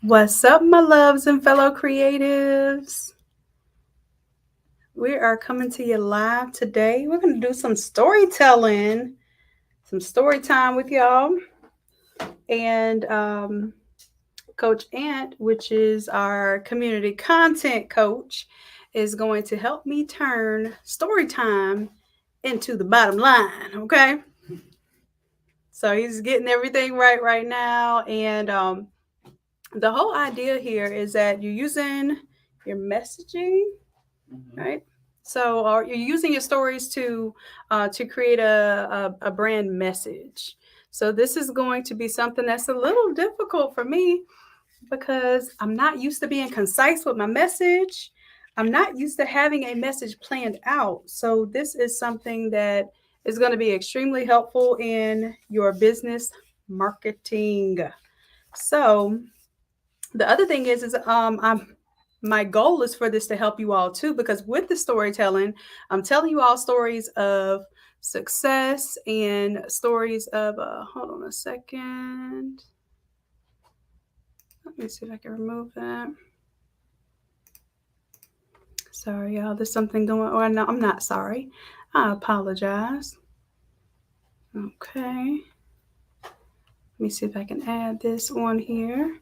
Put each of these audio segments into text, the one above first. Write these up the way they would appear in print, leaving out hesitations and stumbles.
What's up, my loves and fellow creatives? We are coming to you live today. We're going to do some storytelling, some story time with y'all. And Coach Ant, which is our community content coach, is going to help me turn story time into the bottom line. Okay. So he's getting everything right now. And the whole idea here is that you're using your messaging, right? So, or you're using your stories to create a brand message. So this is going to be something that's a little difficult for me because I'm not used to being concise with my message. I'm not used to having a message planned out. So this is something that is going to be extremely helpful in your business marketing. So the other thing is I'm my goal is for this to help you all too, because with the storytelling, I'm telling you all stories of success and stories of hold on a second. Let me see if I can remove that. Sorry, y'all. There's something going on. No, I'm not sorry. I apologize. Okay. Let me see if I can add this on here.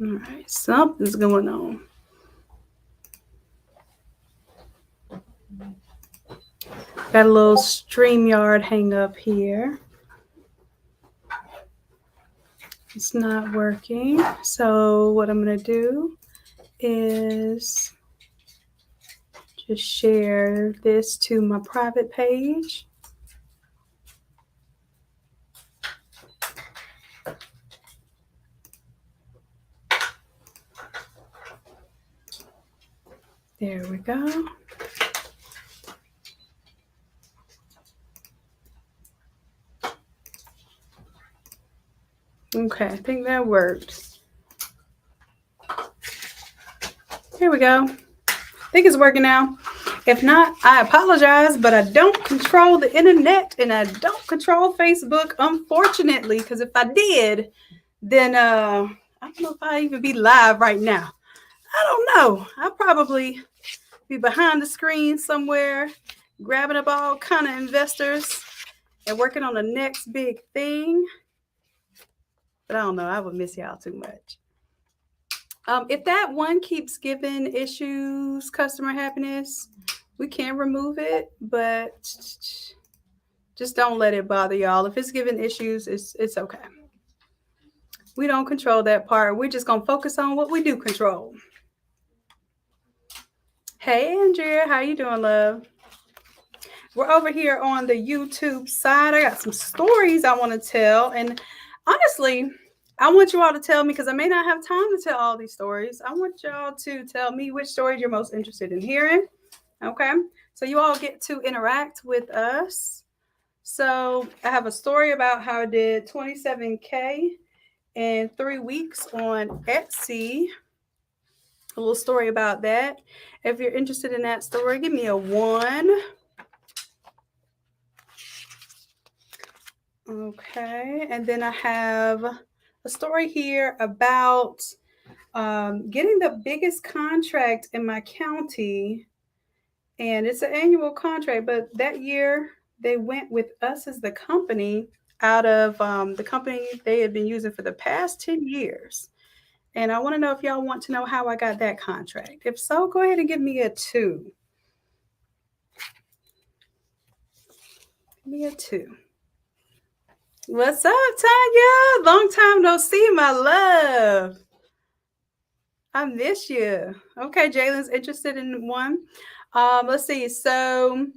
All right, something's going on. Got a little StreamYard hang up here. It's not working. So what I'm going to do is just share this to my private page. There we go. Okay, I think that worked. Here we go. I think it's working now. If not, I apologize, but I don't control the internet and I don't control Facebook, unfortunately, because if I did, then I don't know if I'd even be live right now. I don't know. I'll probably be behind the screen somewhere, grabbing up all kind of investors and working on the next big thing. But I don't know. I would miss y'all too much. If that one keeps giving issues, customer happiness, we can remove it, but just don't let it bother y'all. If it's giving issues, it's okay. We don't control that part. We're just gonna focus on what we do control. Hey Andrea, how you doing, love? We're over here on the YouTube side. I got some stories I want to tell, and honestly, I want you all to tell me because I may not have time to tell all these stories. I want y'all to tell me which stories you're most interested in hearing. Okay, so you all get to interact with us. So I have a story about how I did 27K in 3 weeks on Etsy. A little story about that. If you're interested in that story, give me a 1. Okay, and then I have a story here about getting the biggest contract in my county. And it's an annual contract, but that year they went with us as the company out of the company they had been using for the past 10 years. And I want to know if y'all want to know how I got that contract. If so, go ahead and give me a 2. Give me a 2. What's up, Tanya? Long time no see, my love. I miss you. Okay, Jalen's interested in one. Let's see. So,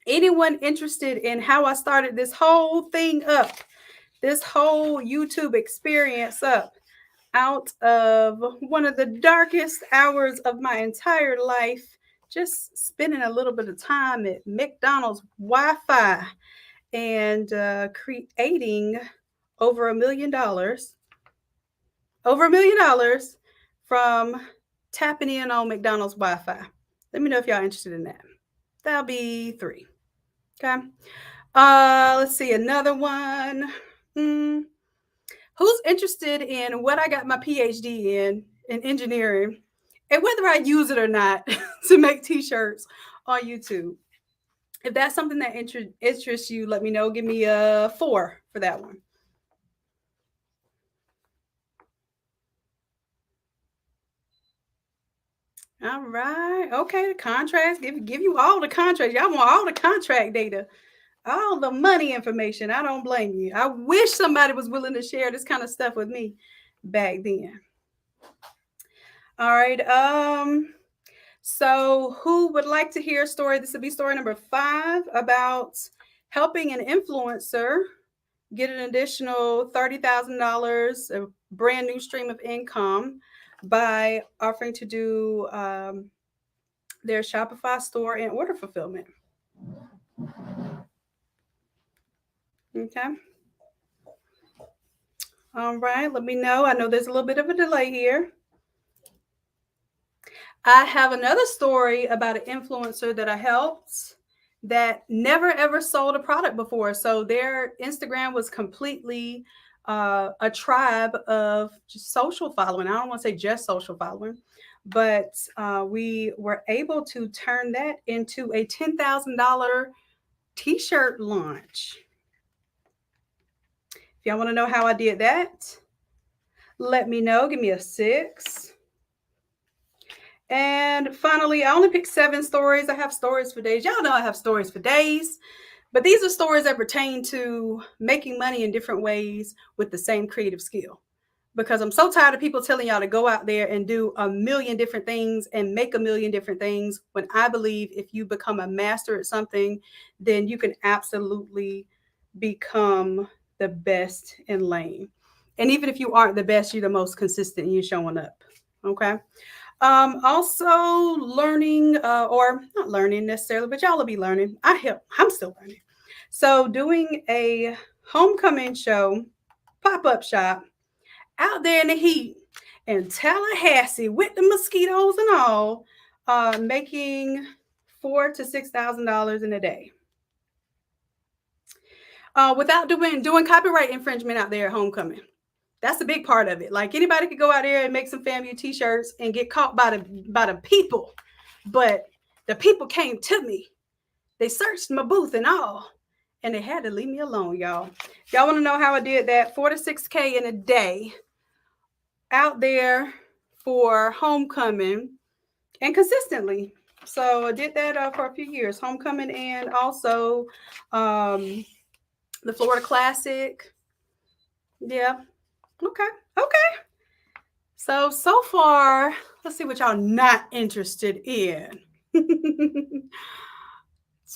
anyone interested in how I started this whole thing up, this whole YouTube experience up, out of one of the darkest hours of my entire life, just spending a little bit of time at McDonald's Wi-Fi and creating over $1 million, from tapping in on McDonald's Wi-Fi. Let me know if y'all interested in that. That'll be 3. Okay. Let's see, another one. Hmm. Who's interested in what I got my PhD in engineering and whether I use it or not to make t-shirts on YouTube? If that's something that interests you, let me know. Give me a 4 for that one. All right. Okay, the contracts. Give you all the contracts. Y'all want all the contract data, all the money information. I don't blame you. I wish somebody was willing to share this kind of stuff with me back then. All right. So who would like to hear a story? This would be story number 5 about helping an influencer get an additional $30,000, a brand new stream of income by offering to do their Shopify store and order fulfillment. Okay. All right. Let me know. I know there's a little bit of a delay here. I have another story about an influencer that I helped that never ever sold a product before. So their Instagram was completely a tribe of just social following. I don't want to say just social following, but we were able to turn that into a $10,000 t-shirt launch. If y'all want to know how I did that, let me know. Give me a 6. And finally, I only picked 7 stories. I have stories for days. Y'all know I have stories for days. But these are stories that pertain to making money in different ways with the same creative skill. Because I'm so tired of people telling y'all to go out there and do a million different things and make a million different things, when I believe if you become a master at something, then you can absolutely become the best in lane. And even if you aren't the best, you're the most consistent and you're showing up. Okay. Also learning, or not learning necessarily, but y'all will be learning. I'm still learning. So doing a homecoming show, pop-up shop out there in the heat in Tallahassee with the mosquitoes and all, making $4,000 to $6,000 in a day. Without doing copyright infringement out there at homecoming. That's a big part of it. Like anybody could go out there and make some FAMU t-shirts and get caught by the people, but the people came to me. They searched my booth and all, and they had to leave me alone, y'all. Y'all want to know how I did that? 4 to 6K in a day out there for homecoming and consistently. So I did that for a few years, homecoming and also the Florida Classic. Yeah. Okay. So far, let's see what y'all not interested in. It's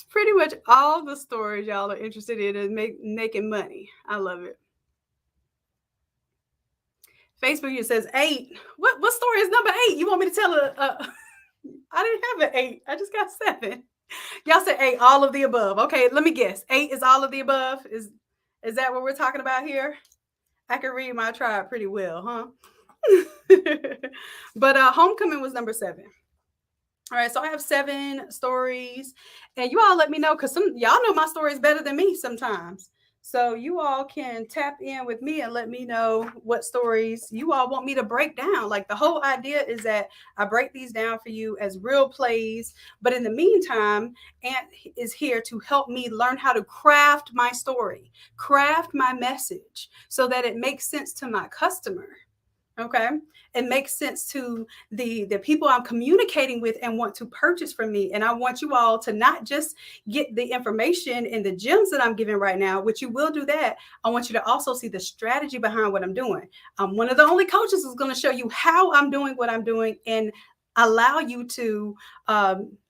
pretty much all the stories y'all are interested in is making money. I love it. Facebook, it says 8. What story is number 8? You want me to tell I didn't have an 8. I just got 7. Y'all said 8, all of the above. Okay, let me guess. 8 is all of the above? Is that what we're talking about here? I can read my tribe pretty well, huh? But homecoming was number 7. All right, so I have 7 stories, and you all let me know because some y'all know my stories better than me sometimes. So you all can tap in with me and let me know what stories you all want me to break down. Like the whole idea is that I break these down for you as real plays, but in the meantime, Aunt is here to help me learn how to craft my story, craft my message so that it makes sense to my customer. Okay. It makes sense to the people I'm communicating with and want to purchase from me. And I want you all to not just get the information and the gems that I'm giving right now, which you will do that. I want you to also see the strategy behind what I'm doing. I'm one of the only coaches who's going to show you how I'm doing what I'm doing and allow you to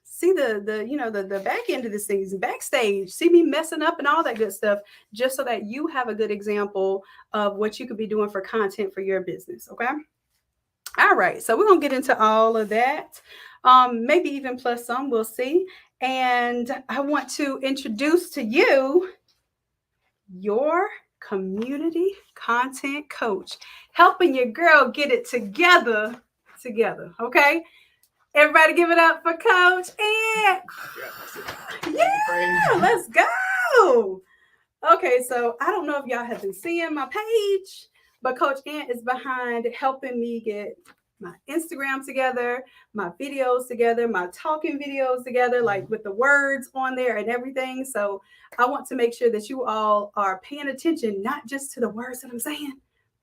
see the back end of the season, backstage, see me messing up and all that good stuff, just so that you have a good example of what you could be doing for content for your business. Okay. All right. So we're going to get into all of that. Maybe even plus some, we'll see. And I want to introduce to you your community content coach, helping your girl get it together. Okay. Everybody give it up for Coach Ed. Yeah, let's go. go. Okay, so I don't know if y'all have been seeing my page, but Coach Ant is behind helping me get my Instagram together, my videos together, my talking videos together, like with the words on there and everything. So I want to make sure that you all are paying attention, not just to the words that I'm saying,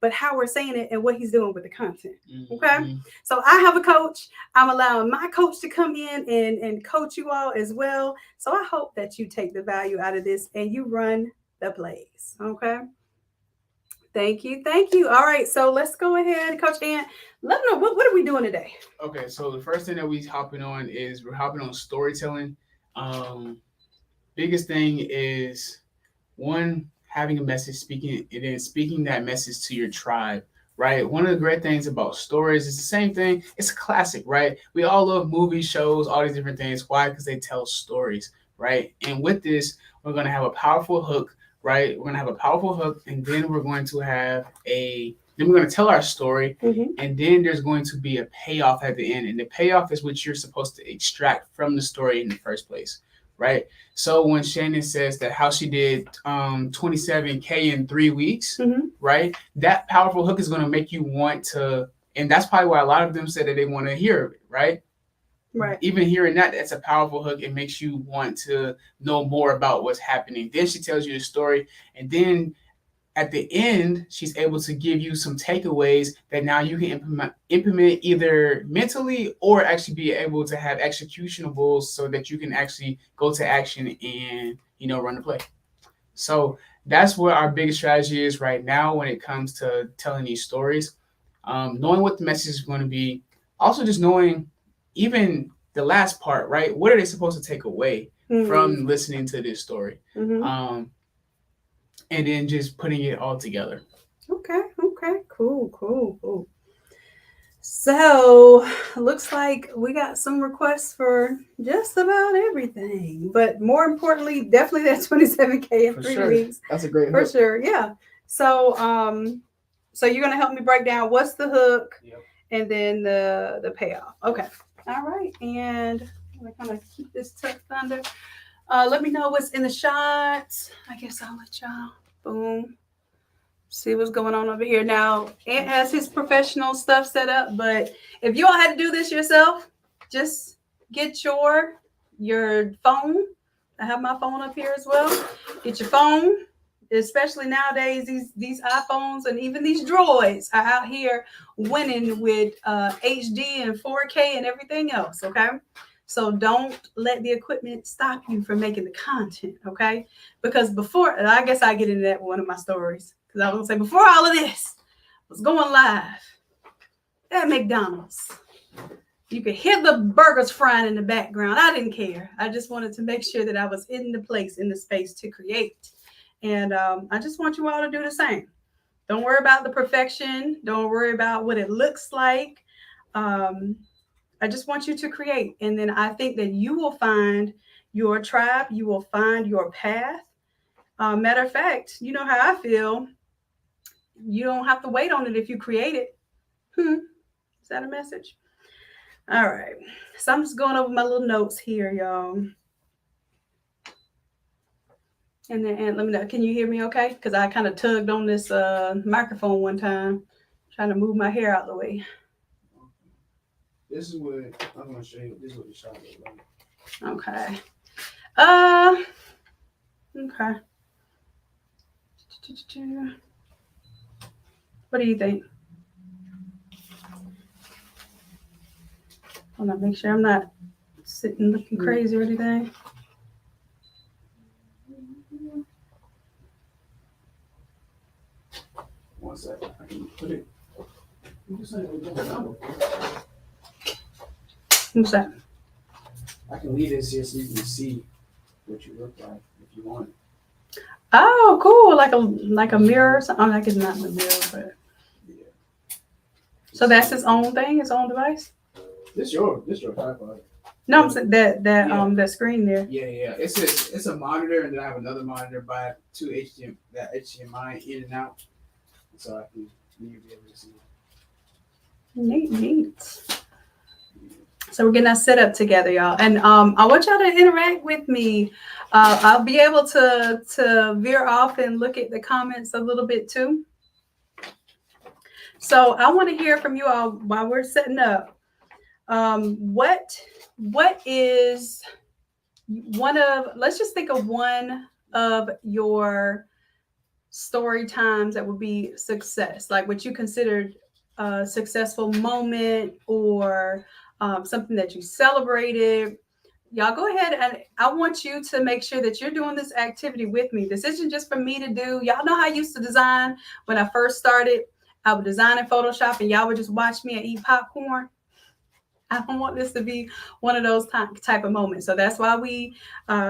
but how we're saying it and what he's doing with the content. Okay. So I have a coach. I'm allowing my coach to come in and coach you all as well. So I hope that you take the value out of this and you run the plays. Okay. Thank you. Thank you. All right. So let's go ahead, Coach Ant. Let me know what are we doing today? Okay, so the first thing that we're hopping on storytelling. Biggest thing is one, having a message, speaking and then speaking that message to your tribe. Right. One of the great things about stories is the same thing. It's a classic, right? We all love movies, shows, all these different things. Why? Because they tell stories, right? And with this, we're going to have a powerful hook, right? We're going to have a powerful hook, and then we're going to have then we're going to tell our story, and then there's going to be a payoff at the end. And the payoff is what you're supposed to extract from the story in the first place, right? So when Shannon says that how she did 27K in 3 weeks, right? That powerful hook is going to make you want to, and that's probably why a lot of them said that they want to hear it, right? Right. Even hearing that, that's a powerful hook. It makes you want to know more about what's happening. Then she tells you the story, and then at the end, she's able to give you some takeaways that now you can implement either mentally or actually be able to have executables so that you can actually go to action and run the play. So that's where our biggest strategy is right now when it comes to telling these stories. Knowing what the message is going to be, also just knowing even the last part, right? What are they supposed to take away from listening to this story? And then just putting it all together. Okay. Cool. So looks like we got some requests for just about everything, but more importantly, definitely that 27K in 3 weeks. That's a great for hook. sure. Yeah. So so you're gonna help me break down what's the hook, and then the payoff. Okay. All right. And I'm gonna kind of keep this tucked under. Let me know what's in the shots. I guess I'll let y'all. Boom. See what's going on over here. Now, Ant has his professional stuff set up, but if you all had to do this yourself, just get your phone. I have my phone up here as well. Get your phone, especially nowadays. These iPhones and even these Droids are out here winning with HD and 4K and everything else. Okay. So don't let the equipment stop you from making the content, okay? Because before, and I guess I get into that with one of my stories, because I was going to say, before all of this was going live at McDonald's, you could hear the burgers frying in the background. I didn't care. I just wanted to make sure that I was in the space to create. And I just want you all to do the same. Don't worry about the perfection. Don't worry about what it looks like. I just want you to create. And then I think that you will find your tribe. You will find your path. Matter of fact, you know how I feel. You don't have to wait on it if you create it. Is that a message? All right. So I'm just going over my little notes here, y'all. And then let me know. Can you hear me okay? Because I kind of tugged on this microphone one time, trying to move my hair out of the way. This is what I'm going to show you. This is what the shot looks like. Okay. Okay. What do you think? I want to make sure I'm not sitting looking crazy or anything. One second. I can put it. What's that? I can leave this here so you can see what you look like if you want. Oh, cool! Like a mirror or something. Like it's not a mirror, but yeah. So that's his own thing, his own device. This your tripod. No, I'm saying that screen there. Yeah. It's a monitor, and then I have another monitor by two HDMI in and out, so I can be able to see. Neat. So we're getting that set up together, y'all. And I want y'all to interact with me. I'll be able to veer off and look at the comments a little bit too. So I want to hear from you all while we're setting up. What is one of, let's just think of one of your story times that would be success, like what you considered a successful moment, or something that you celebrated. Y'all go ahead, and I want you to make sure that you're doing this activity with me. This isn't just for me to do. Y'all know how I used to design when I first started. I would design in Photoshop and y'all would just watch me and eat popcorn. I don't want this to be one of those type of moments. So that's why we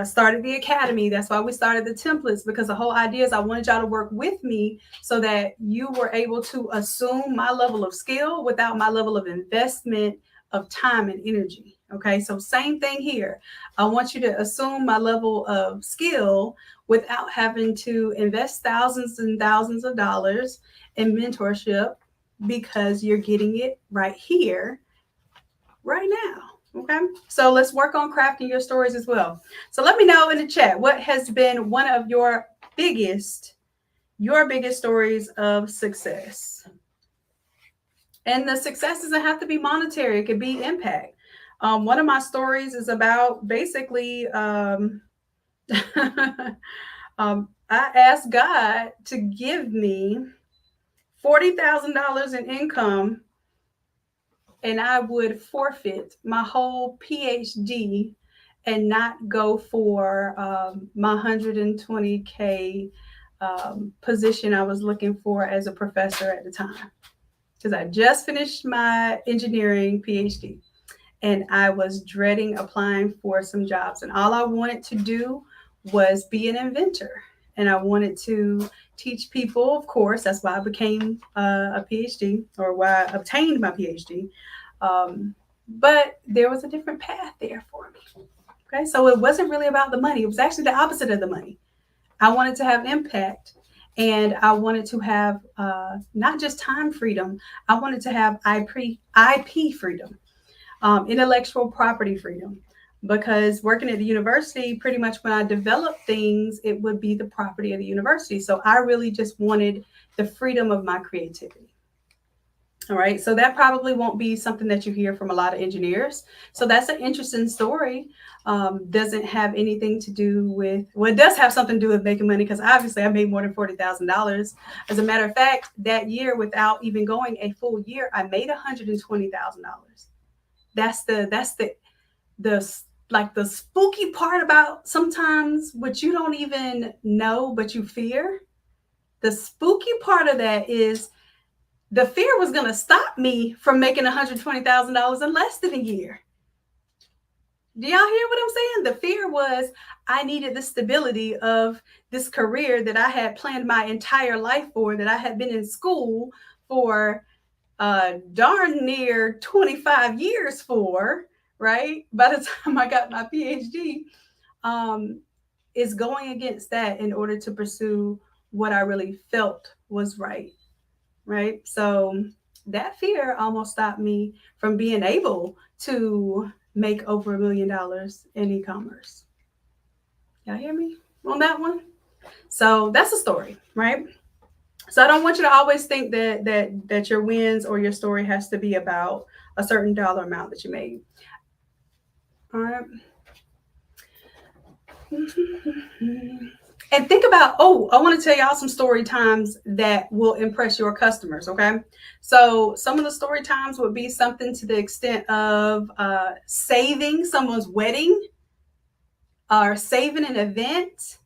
started the academy. That's why we started the templates, because the whole idea is I wanted y'all to work with me so that you were able to assume my level of skill without my level of investment of time and energy. Okay, so same thing here. I want you to assume my level of skill without having to invest thousands and thousands of dollars in mentorship, because you're getting it right here right now. Okay, so let's work on crafting your stories as well. So let me know in the chat, what has been one of biggest your biggest stories of success. And the success doesn't have to be monetary, it could be impact. One of my stories is about basically I asked God to give me $40,000 in income, and I would forfeit my whole PhD and not go for my 120K position I was looking for as a professor at the time. Because I just finished my engineering PhD and I was dreading applying for some jobs. And all I wanted to do was be an inventor. And I wanted to teach people, of course. That's why I became a PhD, or why I obtained my PhD. But there was a different path there for me. Okay, so it wasn't really about the money. It was actually the opposite of the money. I wanted to have impact, and I wanted to have not just time freedom. I wanted to have IP freedom, intellectual property freedom. Because working at the university, pretty much when I developed things, it would be the property of the university. So I really just wanted the freedom of my creativity. All right, so that probably won't be something that you hear from a lot of engineers. So that's an interesting story. Doesn't have anything to do with, well, it does have something to do with making money, because obviously I made more than $40,000. As a matter of fact, that year, without even going a full year, I made $120,000. That's the like the spooky part about sometimes what you don't even know, but you fear. The spooky part of that is the fear was going to stop me from making $120,000 in less than a year. Do y'all hear what I'm saying? The fear was I needed the stability of this career that I had planned my entire life for, that I had been in school for darn near 25 years for, right? By the time I got my PhD, is going against that in order to pursue what I really felt was right. Right. So that fear almost stopped me from being able to make over $1 million in e-commerce. Y'all hear me on that one? So that's a story, right? So I don't want you to always think that your wins or your story has to be about a certain dollar amount that you made. All right. And think about, I want to tell y'all some story times that will impress your customers, okay? So some of the story times would be something to the extent of saving someone's wedding, or saving an event.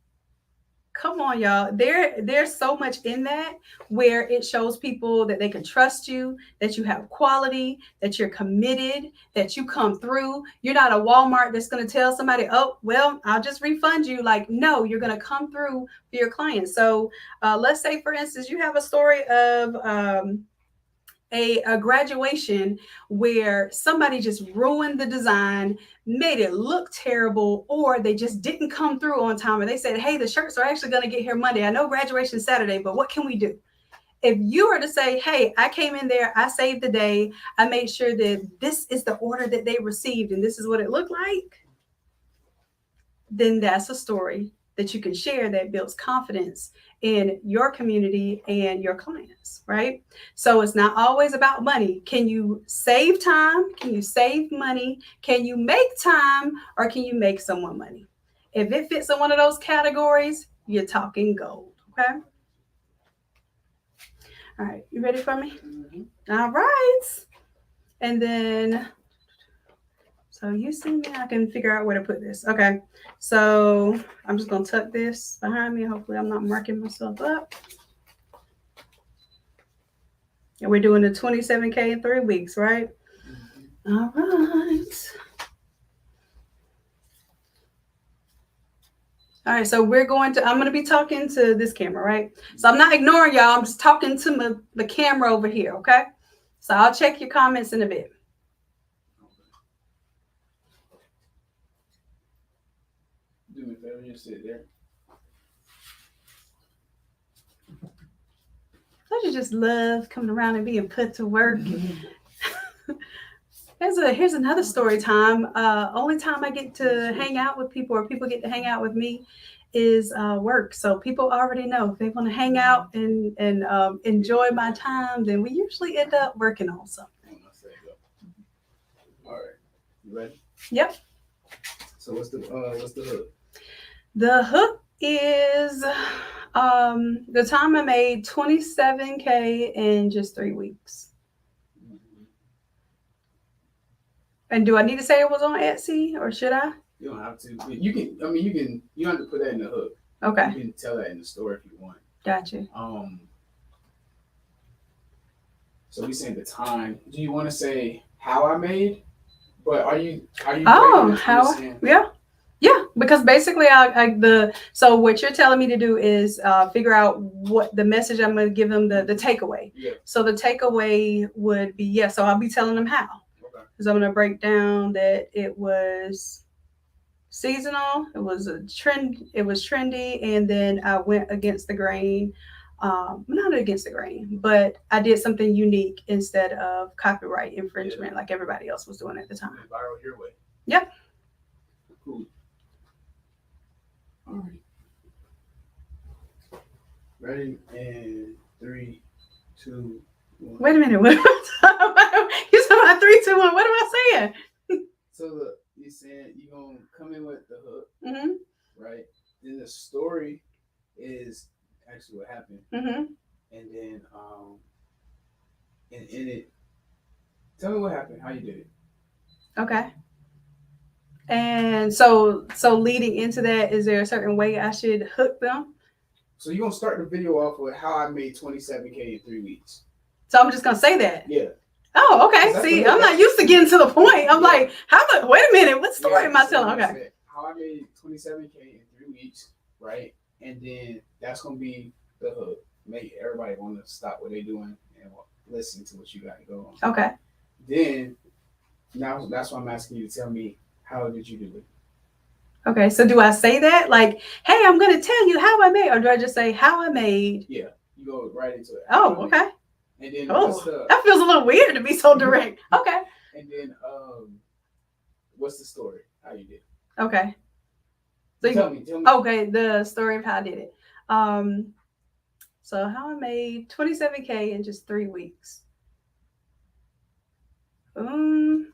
Come on, y'all. There's so much in that where it shows people that they can trust you, that you have quality, that you're committed, that you come through. You're not a Walmart that's going to tell somebody, oh, well, I'll just refund you. Like, no, you're going to come through for your clients. So let's say, for instance, you have a story of a graduation where somebody just ruined the design, made it look terrible, or they just didn't come through on time, and they said, hey, the shirts are actually going to get here Monday. I know graduation Saturday, but what can we do? If you were to say, hey, I came in there, I saved the day, I made sure that this is the order that they received and this is what it looked like, then that's a story that you can share that builds confidence in your community and your clients, right? So it's not always about money. Can you save time? Can you save money? Can you make time or can you make someone money? If it fits in one of those categories, you're talking gold, okay? All right, you ready for me? All right. And then, so you see me, I can figure out where to put this. Okay, so I'm just gonna tuck this behind me. Hopefully I'm not marking myself up. And we're doing the 27K in 3 weeks, right? All right. All right, so I'm going to be talking to this camera, right? So I'm not ignoring y'all. I'm just talking to the camera over here, okay? So I'll check your comments in a bit. Do me a favor, you sit there. Don't you just love coming around and being put to work? Here's another story time. Only time I get to hang out with people or people get to hang out with me is work. So people already know if they want to hang out and enjoy my time, then we usually end up working on something. All right, you ready? Yep. So what's the hook? The hook is the time I made 27K in just 3 weeks. And do I need to say it was on Etsy or should I? You don't have to. You can. I mean, you can. You don't have to put that in the hook. Okay. You can tell that in the store if you want. Gotcha. So we saying the time. Do you want to say how I made? But are you? Oh, how? Yeah. Because basically, so what you're telling me to do is figure out what the message I'm going to give them, the takeaway. Yeah. So the takeaway would be So I'll be telling them how. Okay. Because I'm going to break down that it was seasonal, it was a trend, it was trendy, and then I went against the grain. Not against the grain, but I did something unique instead of copyright infringement like everybody else was doing at the time. Viral your way. Yep. Cool. All right. Ready? And 3, 2, 1. Wait a minute. What am I You said about 3, 2, 1. What am I saying? So look, you saying you're gonna come in with the hook, right? Then the story is actually what happened, and then and in it, tell me what happened, how you did it. Okay. And so leading into that, is there a certain way I should hook them? So you're gonna start the video off with how I made 27K in 3 weeks. So I'm just gonna say that. Yeah. Oh, okay. See, I'm not used to getting to the point. I'm like, wait a minute, what story am I telling? Okay. How I made 27K in 3 weeks, right? And then that's gonna be the hook. Make everybody want to stop what they're doing and listen to what you got to go on. Okay. Then now that's why I'm asking you to tell me, how did you do it? Okay, so do I say that like, hey, I'm gonna tell you how I made, or do I just say how I made? Yeah, you go right into it. Oh, okay. And then that feels a little weird to be so direct. Okay. And then what's the story? How you did it? Okay. So tell me. Okay, the story of how I did it. So how I made 27K in just 3 weeks. I'm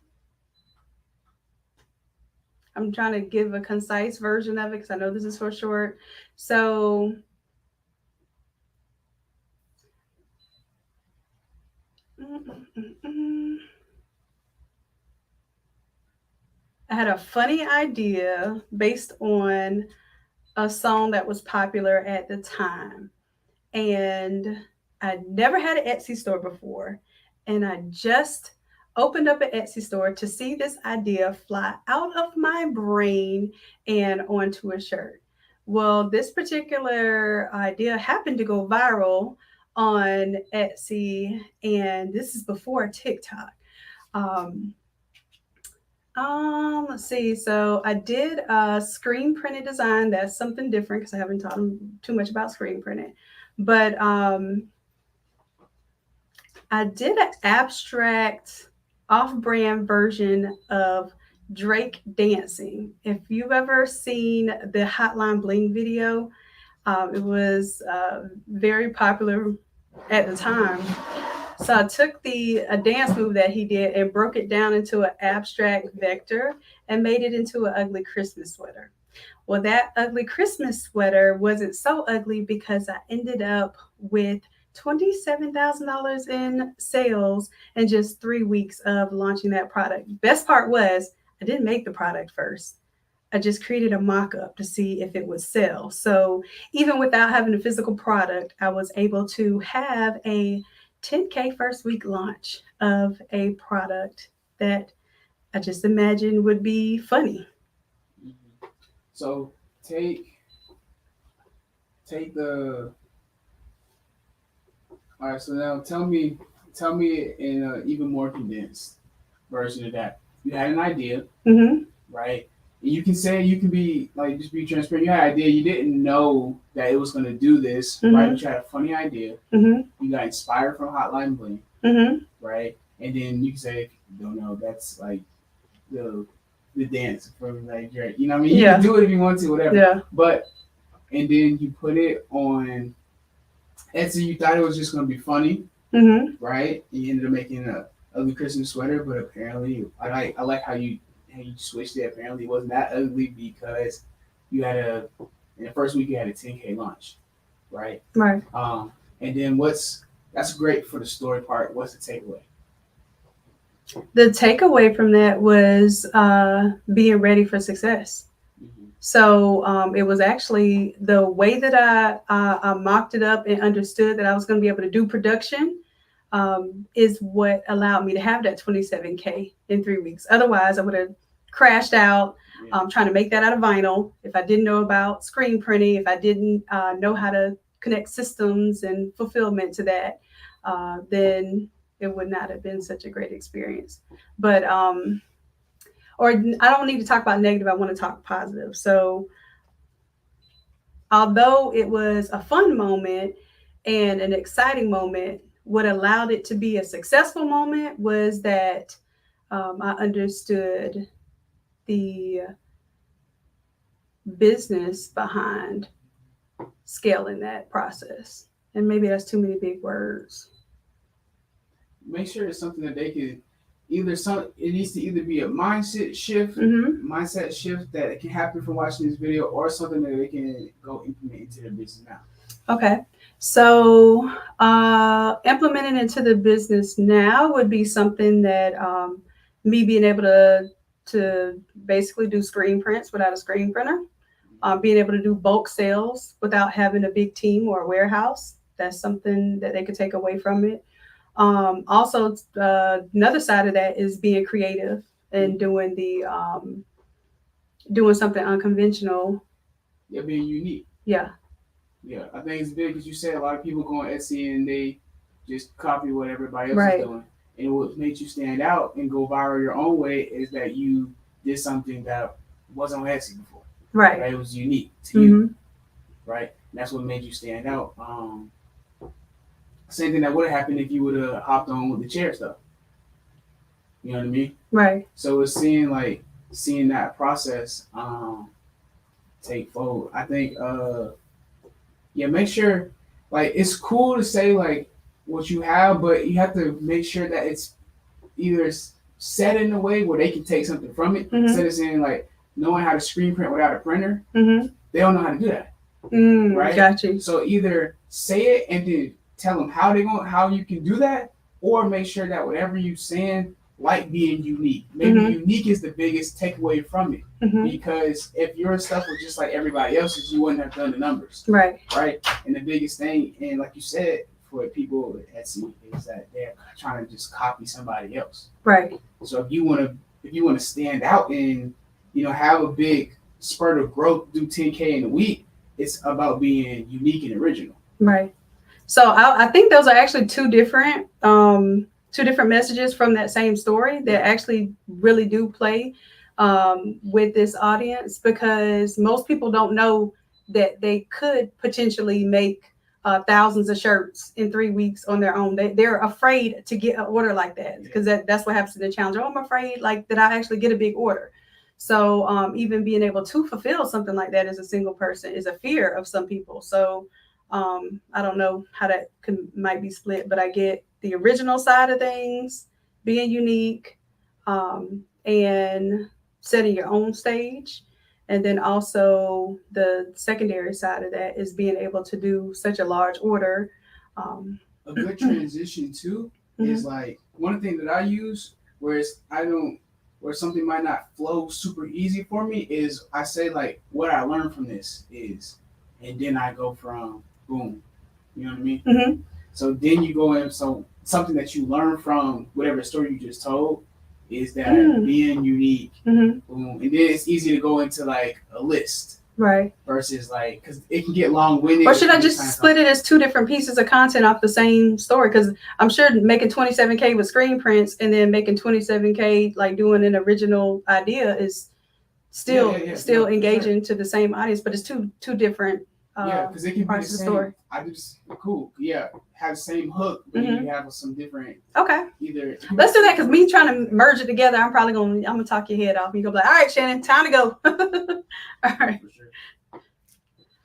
trying to give a concise version of it because I know this is for short. So I had a funny idea based on a song that was popular at the time. And I'd never had an Etsy store before. And I just opened up an Etsy store to see this idea fly out of my brain and onto a shirt. Well, this particular idea happened to go viral on Etsy, and this is before TikTok. Let's see. So I did a screen printed design. That's something different because I haven't taught them too much about screen printing. But I did an abstract off-brand version of Drake dancing. If you've ever seen the Hotline Bling video, it was very popular at the time. So I took the a dance move that he did and broke it down into an abstract vector and made it into an ugly Christmas sweater. Well, that ugly Christmas sweater wasn't so ugly because I ended up with $27,000 in sales in just 3 weeks of launching that product. Best part was I didn't make the product first. I just created a mock up to see if it would sell. So even without having a physical product, I was able to have a 10K first week launch of a product that I just imagined would be funny. Mhm. So take the all right. So now tell me in an even more condensed version of that. You had an idea, Mm-hmm. right? And you can say you can be like just be transparent. You had an idea. You didn't know that it was going to do this, right? Mm-hmm. But you had a funny idea. Mm-hmm. You got inspired from Hotline Bling, Mm-hmm. right? And then you can say, if you don't know, that's like the the dance from like Drake. You know what I mean? You Yeah. can do it if you want to, whatever. Yeah. But and then you put it on Etsy. You thought it was just gonna be funny, Mm-hmm. right? And you ended up making a ugly Christmas sweater, but apparently, I like how you switched it. Apparently, it wasn't that ugly because you had a in the first week you had a 10K launch, right? Right. Um, and then that's great for the story part. What's the takeaway? The takeaway from that was being ready for success. Mm-hmm. So it was actually the way that I mocked it up and understood that I was going to be able to do production is what allowed me to have that 27K in 3 weeks. Otherwise, I would have crashed out Yeah. trying to make that out of vinyl. If I didn't know about screen printing, if I didn't know how to connect systems and fulfillment to that, then it would not have been such a great experience. But or I don't need to talk about negative. I want to talk positive. So although it was a fun moment and an exciting moment, what allowed it to be a successful moment was that I understood the business behind scaling that process. And maybe that's too many big words. Make sure it's something that they could it needs to either be a Mm-hmm. mindset shift that can happen from watching this video or something that they can go implement into their business now. Okay. So implementing into the business now would be something that me being able to basically do screen prints without a screen printer, being able to do bulk sales without having a big team or a warehouse. That's something that they could take away from it. Also, another side of that is being creative and doing something unconventional. Yeah, being unique. Yeah. Yeah, I think it's big because you said a lot of people go on Etsy and they just copy what everybody else Right. is doing. And what makes you stand out and go viral your own way is that you did something that wasn't on Etsy before. Right. Right? It was unique to Mm-hmm. you, right? And that's what made you stand out. Same thing that would have happened if you would have hopped on with the chair stuff. You know what I mean? Right. So it's seeing that process take forward. I think yeah, make sure like it's cool to say like what you have, but you have to make sure that it's either set in a way where they can take something from it Mm-hmm. instead of saying like knowing how to screen print without a printer. Mm-hmm. They don't know how to do that, right? Got you. So either say it and then tell them how you can do that, or make sure that whatever you saying like being unique. Maybe Mm-hmm. unique is the biggest takeaway from it. Mm-hmm. Because if your stuff was just like everybody else's, you wouldn't have done the numbers. Right. Right? And the biggest thing, and like you said, for people at Etsy is that they're trying to just copy somebody else. Right. So if you wanna stand out and have a big spurt of growth, do 10K in a week, it's about being unique and original. Right. So I think those are actually two different messages from that same story that actually really do play with this audience, because most people don't know that they could potentially make thousands of shirts in 3 weeks on their own. They're afraid to get an order like that because that's what happens to the challenger. Oh, I'm afraid like that I actually get a big order. So even being able to fulfill something like that as a single person is a fear of some people. So I don't know how that might be split, but I get the original side of things, being unique, and setting your own stage. And then also the secondary side of that is being able to do such a large order. A good transition too is like one thing that I use, whereas I don't, where something might not flow super easy for me, is I say like what I learned from this is, and then I go from boom, you know what I mean? Mm-hmm. So then you go in, so something that you learn from whatever story you just told is that being unique, boom, and then it's easy to go into like a list. Right. Versus like, because it can get long-winded. Or should I just split it as two different pieces of content off the same story? Because I'm sure making 27K with screen prints and then making 27K like doing an original idea is still engaging to the same audience, but it's two different because it can be the same story. I just cool. Yeah, have the same hook, but you have some different. Okay. Either let's do that because me trying to merge it together, I'm gonna talk your head off. You go like, all right, Shannon, time to go. All right. For sure.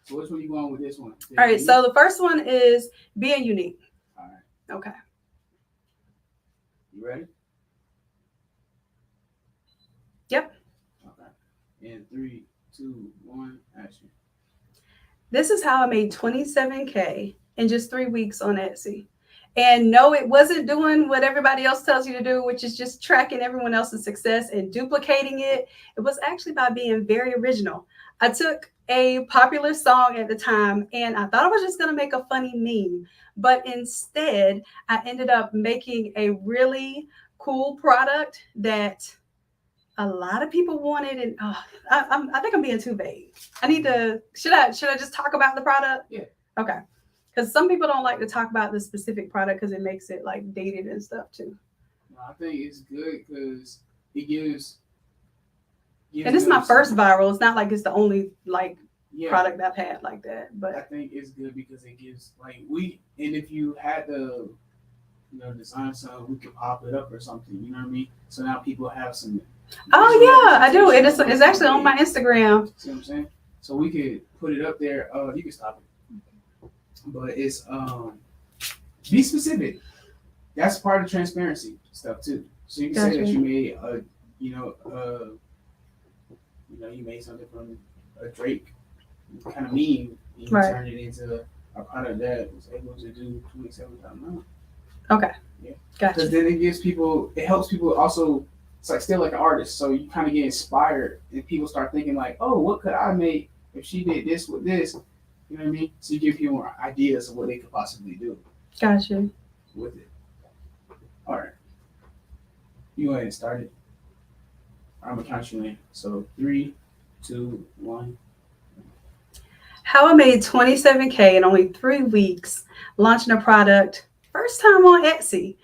So which one you going with this one? All right. So the first one is being unique. All right. Okay. You ready? Yep. Okay. In 3, 2, 1, action. This is how I made 27K in just 3 weeks on Etsy. And no, it wasn't doing what everybody else tells you to do, which is just tracking everyone else's success and duplicating it. It was actually by being very original. I took a popular song at the time and I thought I was just going to make a funny meme. But instead, I ended up making a really cool product that a lot of people wanted, and I think I'm being too vague. I need to. Should I just talk about the product? Yeah. Okay. Because some people don't like to talk about the specific product because it makes it like dated and stuff too. No, I think it's good because it gives. And this is my first viral. It's not like it's the only product I've had like that. But I think it's good because it gives and if you had the design something, we could pop it up or something. You know what I mean? So now people have some. Oh yeah, I do. It's actually on my Instagram. See what I'm saying? So we could put it up there. You can stop it. But it's be specific. That's part of transparency stuff too. So you can say that you made you made something from a Drake kind of meme. You turned it into a product that was able to do 27,000. Okay. Yeah. Gotcha. Because then it helps people also. It's like still like an artist, so you kind of get inspired, and people start thinking like, "Oh, what could I make if she did this with this?" You know what I mean? So you give people ideas of what they could possibly do. Gotcha. With it. All right. You go ahead and start it. I'm gonna count you in. So 3, 2, 1. How I made 27K in only 3 weeks, launching a product, first time on Etsy.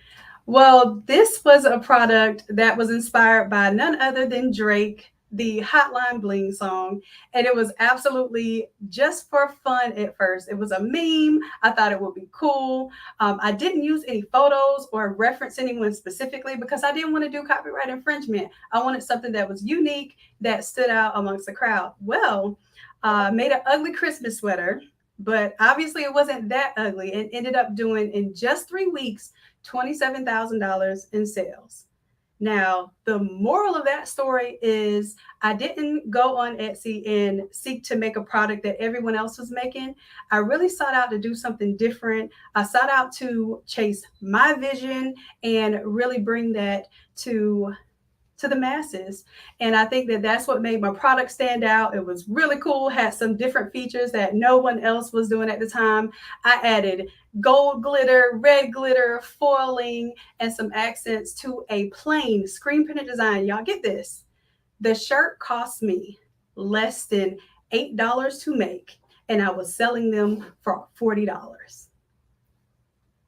Well, this was a product that was inspired by none other than Drake, the Hotline Bling song. And it was absolutely just for fun at first. It was a meme. I thought it would be cool. I didn't use any photos or reference anyone specifically because I didn't want to do copyright infringement. I wanted something that was unique, that stood out amongst the crowd. Well, made an ugly Christmas sweater, but obviously it wasn't that ugly and ended up doing in just 3 weeks, $27,000 in sales. Now, the moral of that story is I didn't go on Etsy and seek to make a product that everyone else was making. I really sought out to do something different. I sought out to chase my vision and really bring that to the masses. And I think that that's what made my product stand out. It was really cool, had some different features that no one else was doing at the time. I added gold glitter, red glitter, foiling, and some accents to a plain screen printed design. Y'all get this. The shirt cost me less than $8 to make, and I was selling them for $40.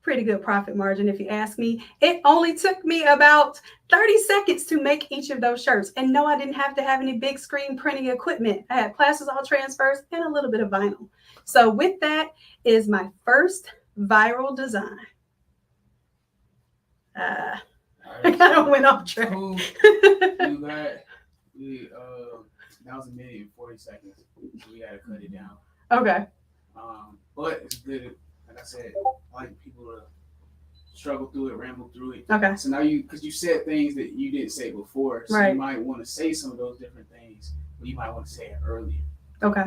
Pretty good profit margin, if you ask me. It only took me about 30 seconds to make each of those shirts. And no, I didn't have to have any big screen printing equipment. I had plastisol transfers and a little bit of vinyl. So with that is my first viral design. I Alright, kind of so went off track. cool. You got that was a minute and 40 seconds. So we gotta cut it down. Okay. But it's good. Like I said, I like people to struggle through it, ramble through it. Okay. So now because you said things that you didn't say before, so Right. you might want to say some of those different things, but you might want to say it earlier. Okay.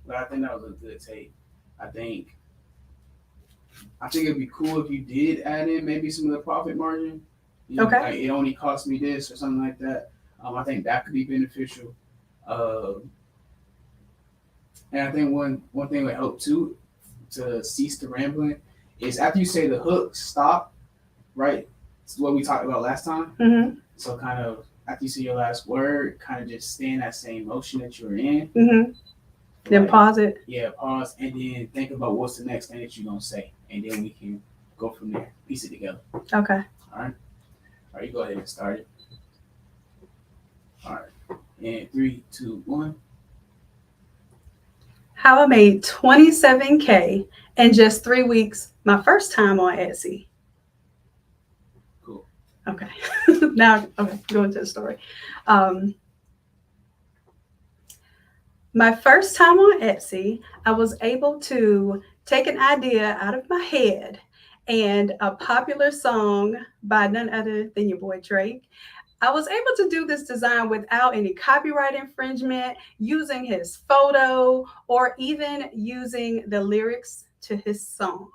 But I think that was a good take. I think it'd be cool if you did add in maybe some of the profit margin. You know, Okay. like it only cost me this or something like that. I think that could be beneficial. And I think one thing would help too to cease the rambling is after you say the hook, stop. Right, it's what we talked about last time. Mm-hmm. So kind of after you say your last word, kind of just stay in that same motion that you were in. Mm-hmm. Then Like, pause it. Yeah, pause, and then think about what's the next thing that you're gonna say, and then we can go from there. Piece it together. Okay. All right. All right. You go ahead and start it. All right. And 3, 2, 1. How I made $27K in just 3 weeks, my first time on Etsy. Cool. Okay. Now, okay, going to the story. My first time on Etsy, I was able to take an idea out of my head and a popular song by none other than your boy Drake. I was able to do this design without any copyright infringement, using his photo, or even using the lyrics to his song.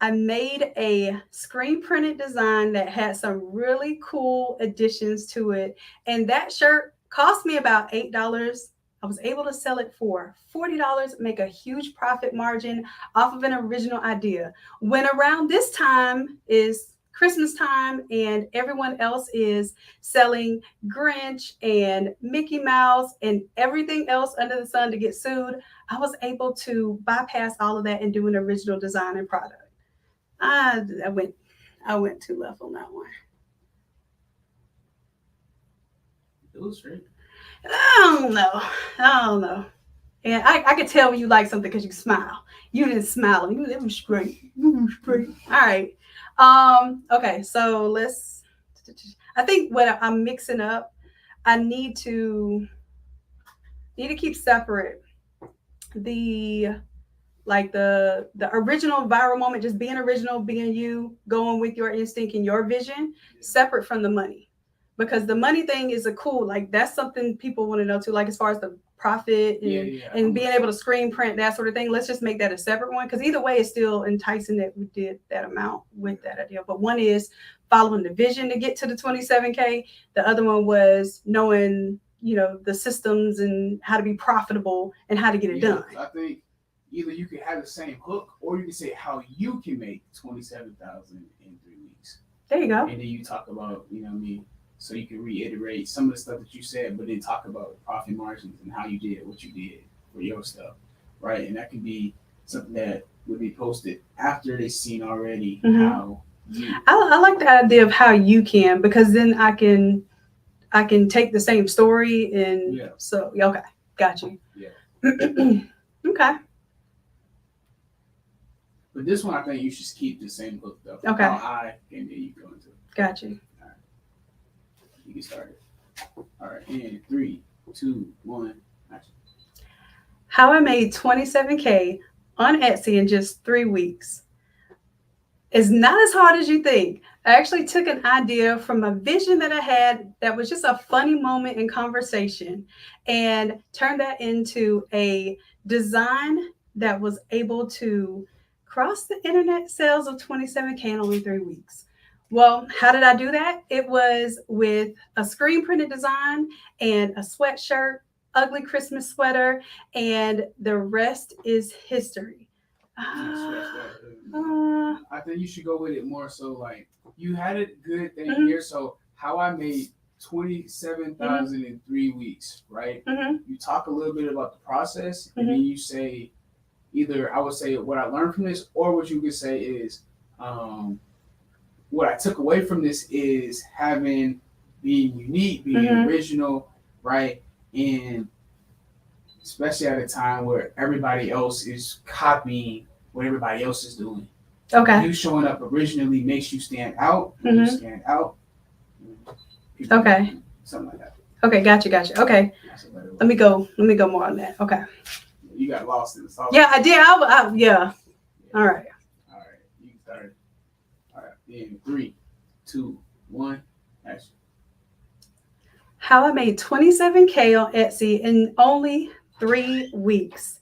I made a screen printed design that had some really cool additions to it. And that shirt cost me about $8. I was able to sell it for $40, make a huge profit margin off of an original idea. When around this time is Christmas time and everyone else is selling Grinch and Mickey Mouse and everything else under the sun to get sued, I was able to bypass all of that and do an original design and product. I went too left on that one. Illustrate. I don't know. And I could tell when you like something because you smile. You didn't smile. It was great. All right. Okay, so I think what I'm mixing up, I need to keep separate the original viral moment, just being original, being you, going with your instinct and your vision, separate from the money. Because the money thing is that's something people want to know too, like as far as the profit and being able to screen print, that sort of thing. Let's just make that a separate one, because either way it's still enticing that we did that amount with that idea. But one is following the vision to get to the 27K. The other one was knowing, the systems and how to be profitable and how to get it done. I think either you can have the same hook, or you can say how you can make 27,000 in 3 weeks. There you go. And then you talk about, so you can reiterate some of the stuff that you said, but then talk about profit margins and how you did what you did for your stuff, right? And that could be something that would be posted after they've seen already how you. I like the idea of how you can, because then I can take the same story and so okay, got you. Yeah. Okay. But this one, I think you should keep the same hook though. Okay. And then you go into it. Got you. All right. You can start it. All right. And 3, 2, 1. Action. How I made 27K on Etsy in just 3 weeks. It's not as hard as you think. I actually took an idea from a vision that I had that was just a funny moment in conversation and turned that into a design that was able to cross the internet sales of 27K in only 3 weeks. Well, how did I do that? It was with a screen printed design and a sweatshirt, ugly Christmas sweater, and the rest is history. I think you should go with it more so like you had a good thing here. So how I made 27,000 in 3 weeks, right? You talk a little bit about the process, and then you say either I would say what I learned from this, or what you could say is what I took away from this is being unique, being original, right? And especially at a time where everybody else is copying what everybody else is doing. Okay. You showing up originally makes you stand out. When you stand out, okay. Something like that. Okay, gotcha. Okay. Let me go more on that. Okay. You got lost in the sauce. Yeah, I did. Yeah. All right. You started. All right. In 3, 2, 1, action. How I made $27K on Etsy in only 3 weeks.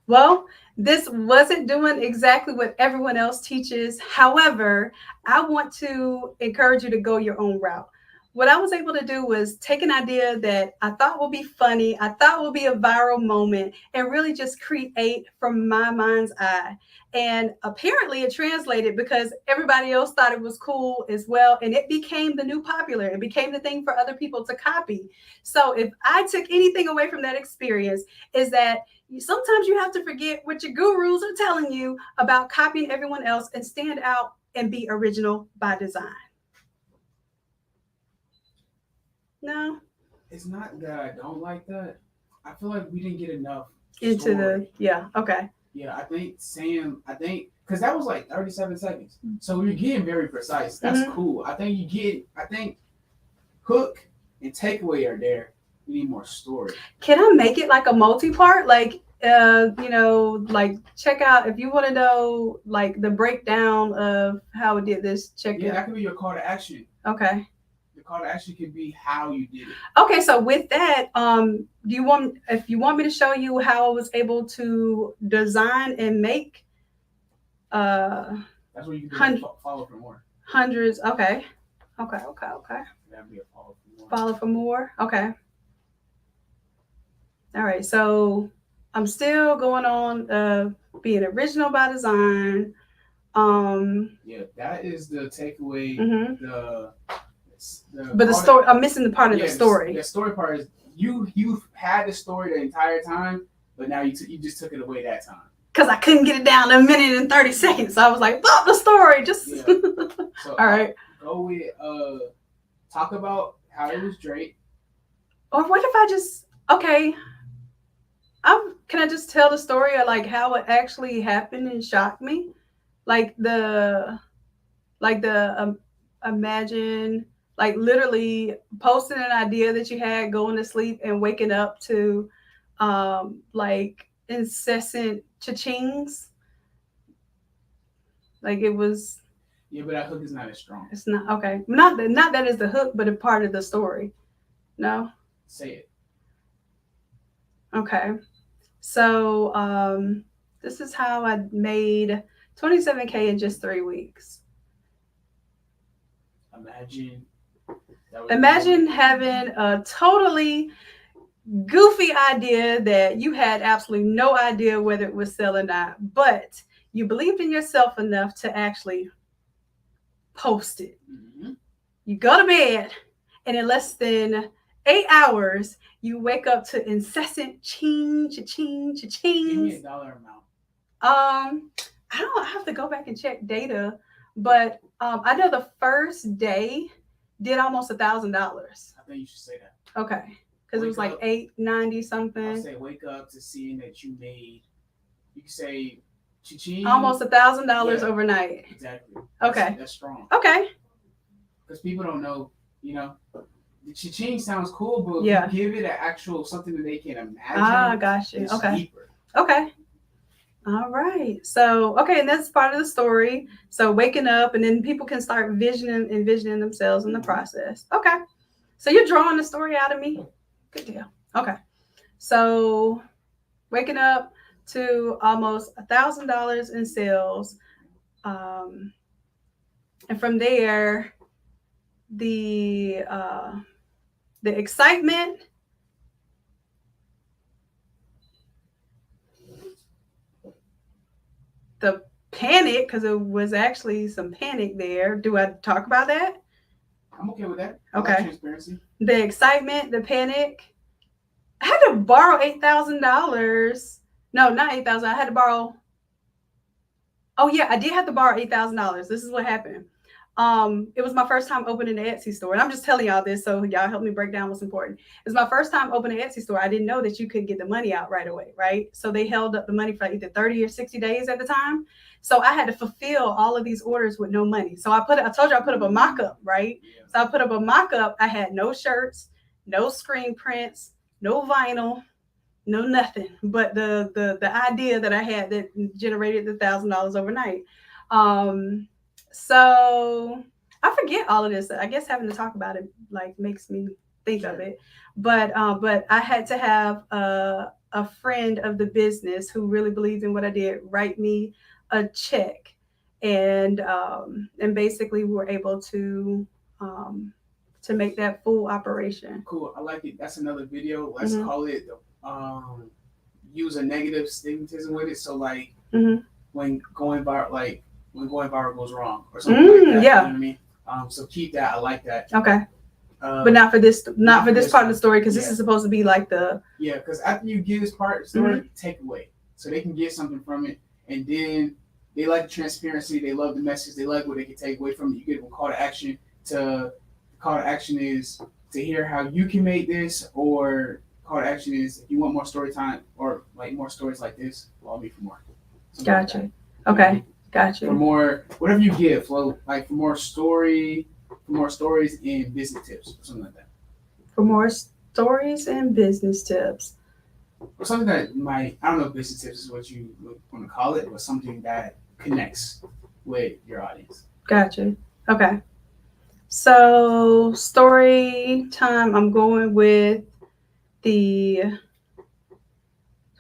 Well, this wasn't doing exactly what everyone else teaches. However, I want to encourage you to go your own route. What I was able to do was take an idea that I thought would be funny, I thought would be a viral moment, and really just create from my mind's eye. And apparently it translated because everybody else thought it was cool as well. And it became the new popular. It became the thing for other people to copy. So if I took anything away from that experience, is that sometimes you have to forget what your gurus are telling you about copying everyone else and stand out and be original by design. No, it's not that I don't like that. I feel like we didn't get enough into story. Okay. Yeah, I think because that was like 37 seconds. So you're getting very precise. That's cool. I think hook and takeaway are there. We need more story. Can I make it like a multi-part? Like, like check out if you want to know like the breakdown of how it did this. Check it out. That could be your call to action. Okay. The call to action could be how you did it. Okay, so with that, if you want me to show you how I was able to design and make that's where you can follow for more. Hundreds. Okay. That'd be a follow for more. Follow for more. Okay. All right. So I'm still going on being original by design. Yeah, that is the takeaway. But the story, I'm missing the part of the story. The story part is you've had the story the entire time, but now you just took it away that time. Because I couldn't get it down to 1 minute and 30 seconds. So I was like, "Fuck the story." Just So all right. Go with talk about how it was Drake. Or what if I just can I just tell the story of like how it actually happened and shocked me? Like imagine like literally posting an idea that you had, going to sleep and waking up to like incessant cha-chings. Like it was. Yeah, but that hook is not as strong. It's not okay. Not that is the hook, but a part of the story. No. Say it. Okay. So this is how I made $27K in just 3 weeks. Imagine having a totally goofy idea that you had absolutely no idea whether it was sell or not, but you believed in yourself enough to actually post it. You go to bed, and in less than 8 hours, you wake up to incessant ching, cha-ching, cha-ching. Give me a dollar amount. I have to go back and check data, but I know the first day did almost $1,000. I think you should say that. Okay, because it was like 890 something. I say wake up to seeing that you made. You can say cha-ching. Almost $1,000 overnight. Exactly. Okay. That's strong. Okay. Because people don't know, the cha-ching sounds cool, but if you give it an actual something that they can imagine. Gotcha. It's okay. Deeper. Okay. All right. So, and that's part of the story. So waking up, and then people can start envisioning themselves in the process. Okay. So you're drawing the story out of me. Good deal. Okay. So waking up to almost $1,000 in sales. And from there, the excitement, the panic, because it was actually some panic there. Do I talk about that? I'm okay with that. Okay. Transparency. The excitement, the panic. I had to borrow $8,000. No, not $8,000. I had to borrow. Oh yeah, I did have to borrow $8,000. This is what happened. It was my first time opening an Etsy store. And I'm just telling y'all this so y'all help me break down what's important. It's my first time opening an Etsy store. I didn't know that you could get the money out right away, right? So they held up the money for either 30 or 60 days at the time. So I had to fulfill all of these orders with no money. So I told you I put up a mock-up, right? So I put up a mock-up. I had no shirts, no screen prints, no vinyl, no nothing but the idea that I had that generated the $1,000 overnight. Um, so I forget all of this. I guess having to talk about it like makes me think of it. But I had to have a friend of the business who really believed in what I did write me a check, and basically we were able um, to make that full operation. Cool. I like it. That's another video. Let's call it use a negative stigmatism with it. So like when going viral, when going viral goes wrong or something like that. Yeah. You know what I mean? So keep that. I like that. Okay. But not for this part of the story, because this is supposed to be like the because after you give this part of the story, take away so they can get something from it, and then they like transparency, they love the message, they like what they can take away from it. You give them a call to action. The call to action is to hear how you can make this, or call to action is if you want more story time or like more stories like this, follow me for more. Gotcha. Like okay. Gotcha. For more, whatever you give, like for more stories and business tips, or something like that. For more stories and business tips. Or something that I don't know if business tips is what you would want to call it, but something that connects with your audience. Gotcha. Okay. So story time, I'm going with the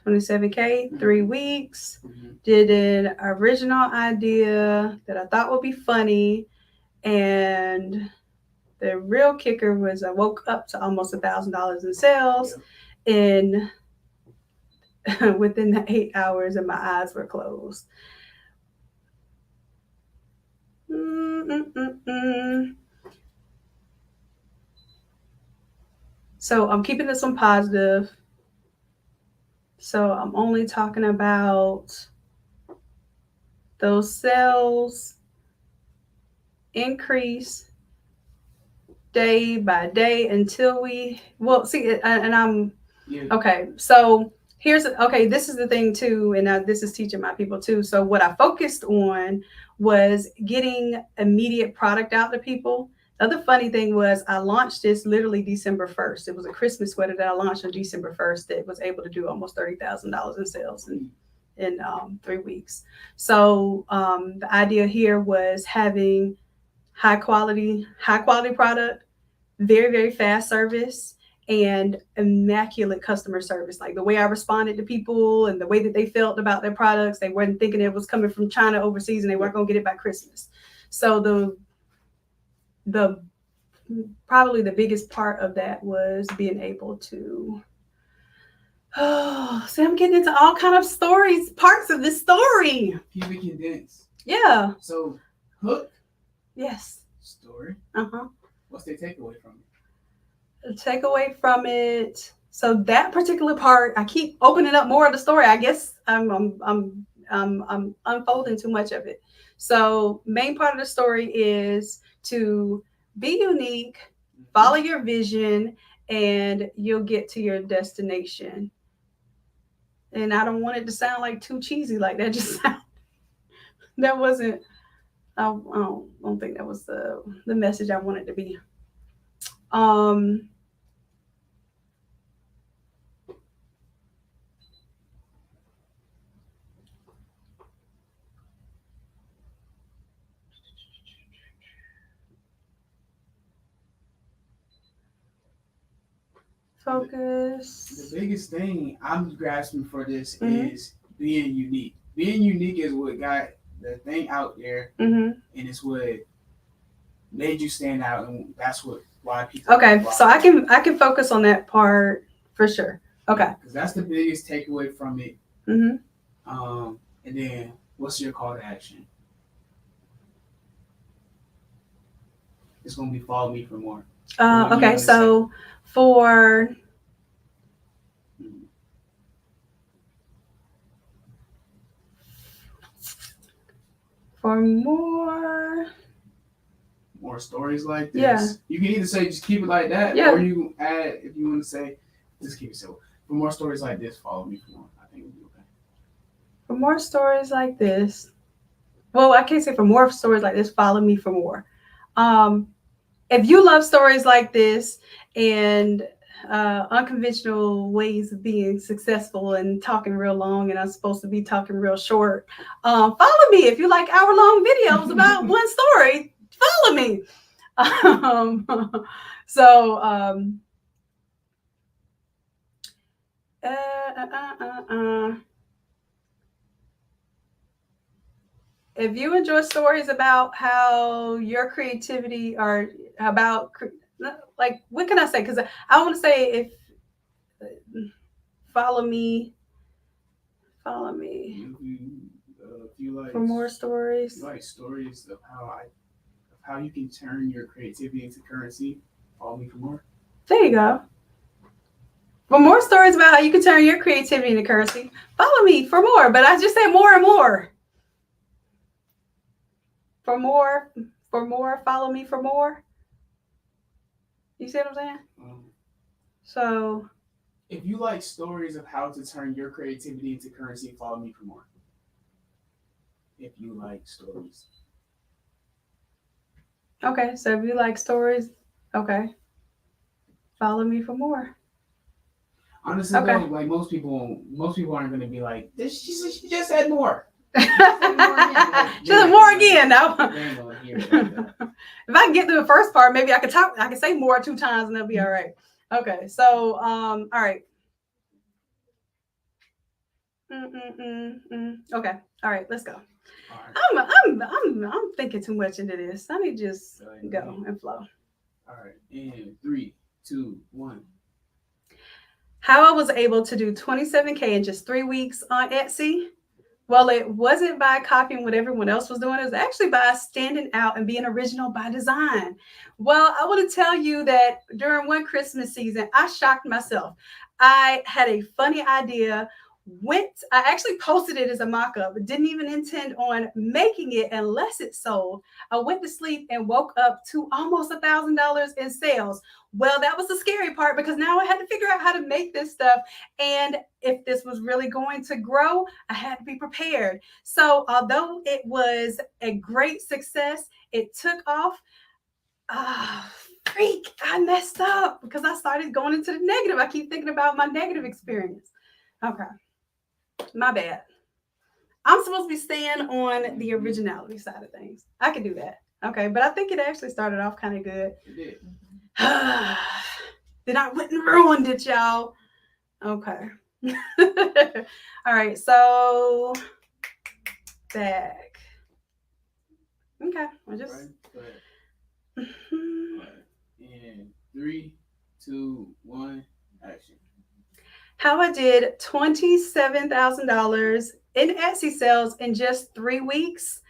27K, 3 weeks. Did an original idea that I thought would be funny. And the real kicker was I woke up to almost $1,000 in sales in within the 8 hours, and my eyes were closed. So I'm keeping this one positive. So I'm only talking about those sales increase day by day until we see, and I'm okay. So this is the thing too, and this is teaching my people too. So what I focused on was getting immediate product out to people. The other funny thing was I launched this literally December 1st. It was a Christmas sweater that I launched on December 1st that was able to do almost $30,000 in sales in 3 weeks. So the idea here was having high quality product, very, very fast service, and immaculate customer service. Like the way I responded to people and the way that they felt about their products, they weren't thinking it was coming from China overseas and they weren't going to get it by Christmas. So the probably the biggest part of that was being able to see, I'm getting into all kind of stories, parts of this story. Keep it condensed. Yeah. So hook. Yes. Story. What's the takeaway from it? The takeaway from it. So that particular part, I keep opening up more of the story. I guess I'm unfolding too much of it. So main part of the story is to be unique, follow your vision, and you'll get to your destination. And I don't want it to sound like too cheesy like that. Just that wasn't. I don't think that was the message I wanted to be. Focus. The biggest thing I'm grasping for this is being unique. Being unique is what got the thing out there, and it's what made you stand out, and that's why people. Okay, so I can focus on that part for sure. Okay, because that's the biggest takeaway from it. And then what's your call to action? It's gonna be follow me for more. Okay, so for more, more stories like this, Yeah. you can either say just keep it like that, Yeah. or you can add, if you want to say, just keep it simple. For more stories like this, follow me for more. I think it'll be okay. For more stories like this, well, I can't say for more stories like this, follow me for more. If you love stories like this and unconventional ways of being successful and talking real long, and I'm supposed to be talking real short, follow me. If you like hour-long videos about one story, follow me. So, if you enjoy stories about how your creativity or about like what can I say? Because I want to say if follow me If you like for more stories. you like stories of how you can turn your creativity into currency, follow me for more. There you go. For more stories about how you can turn your creativity into currency, follow me for more. But I just said more and more. For more, follow me for more. You see what I'm saying? So, if you like stories of how to turn your creativity into currency, follow me for more. If you like stories. Okay, so if you like stories, okay, follow me for more. Honestly, okay. Though, like most people aren't going to be like, she just said more. She said more again. Now, they ain't gonna hear it like that. If I can get through the first part, maybe I can say more 2 times and that'll be all right. Okay, so all right. Okay, all right, let's go. Right. I'm thinking too much into this. Let me just go and flow. All right, and 3, 2, 1. How I was able to do 27K in just 3 weeks on Etsy. Well, it wasn't by copying what everyone else was doing. It was actually by standing out and being original by design. Well, I want to tell you that during one Christmas season, I shocked myself. I had a funny idea. I actually posted it as a mock-up, but didn't even intend on making it unless it sold. I went to sleep and woke up to almost $1,000 in sales. Well, that was the scary part because now I had to figure out how to make this stuff. And if this was really going to grow, I had to be prepared. So although it was a great success, it took off. I messed up because I started going into the negative. I keep thinking about my negative experience. Okay. My bad. I'm supposed to be staying on the originality side of things. I can do that. Okay. But I think it actually started off kind of good. It did. Then I went and ruined it, y'all. Okay. All right. So back. Okay. I just. Right. And 3, 2, 1, action. How I did $27,000 in Etsy sales in just 3 weeks.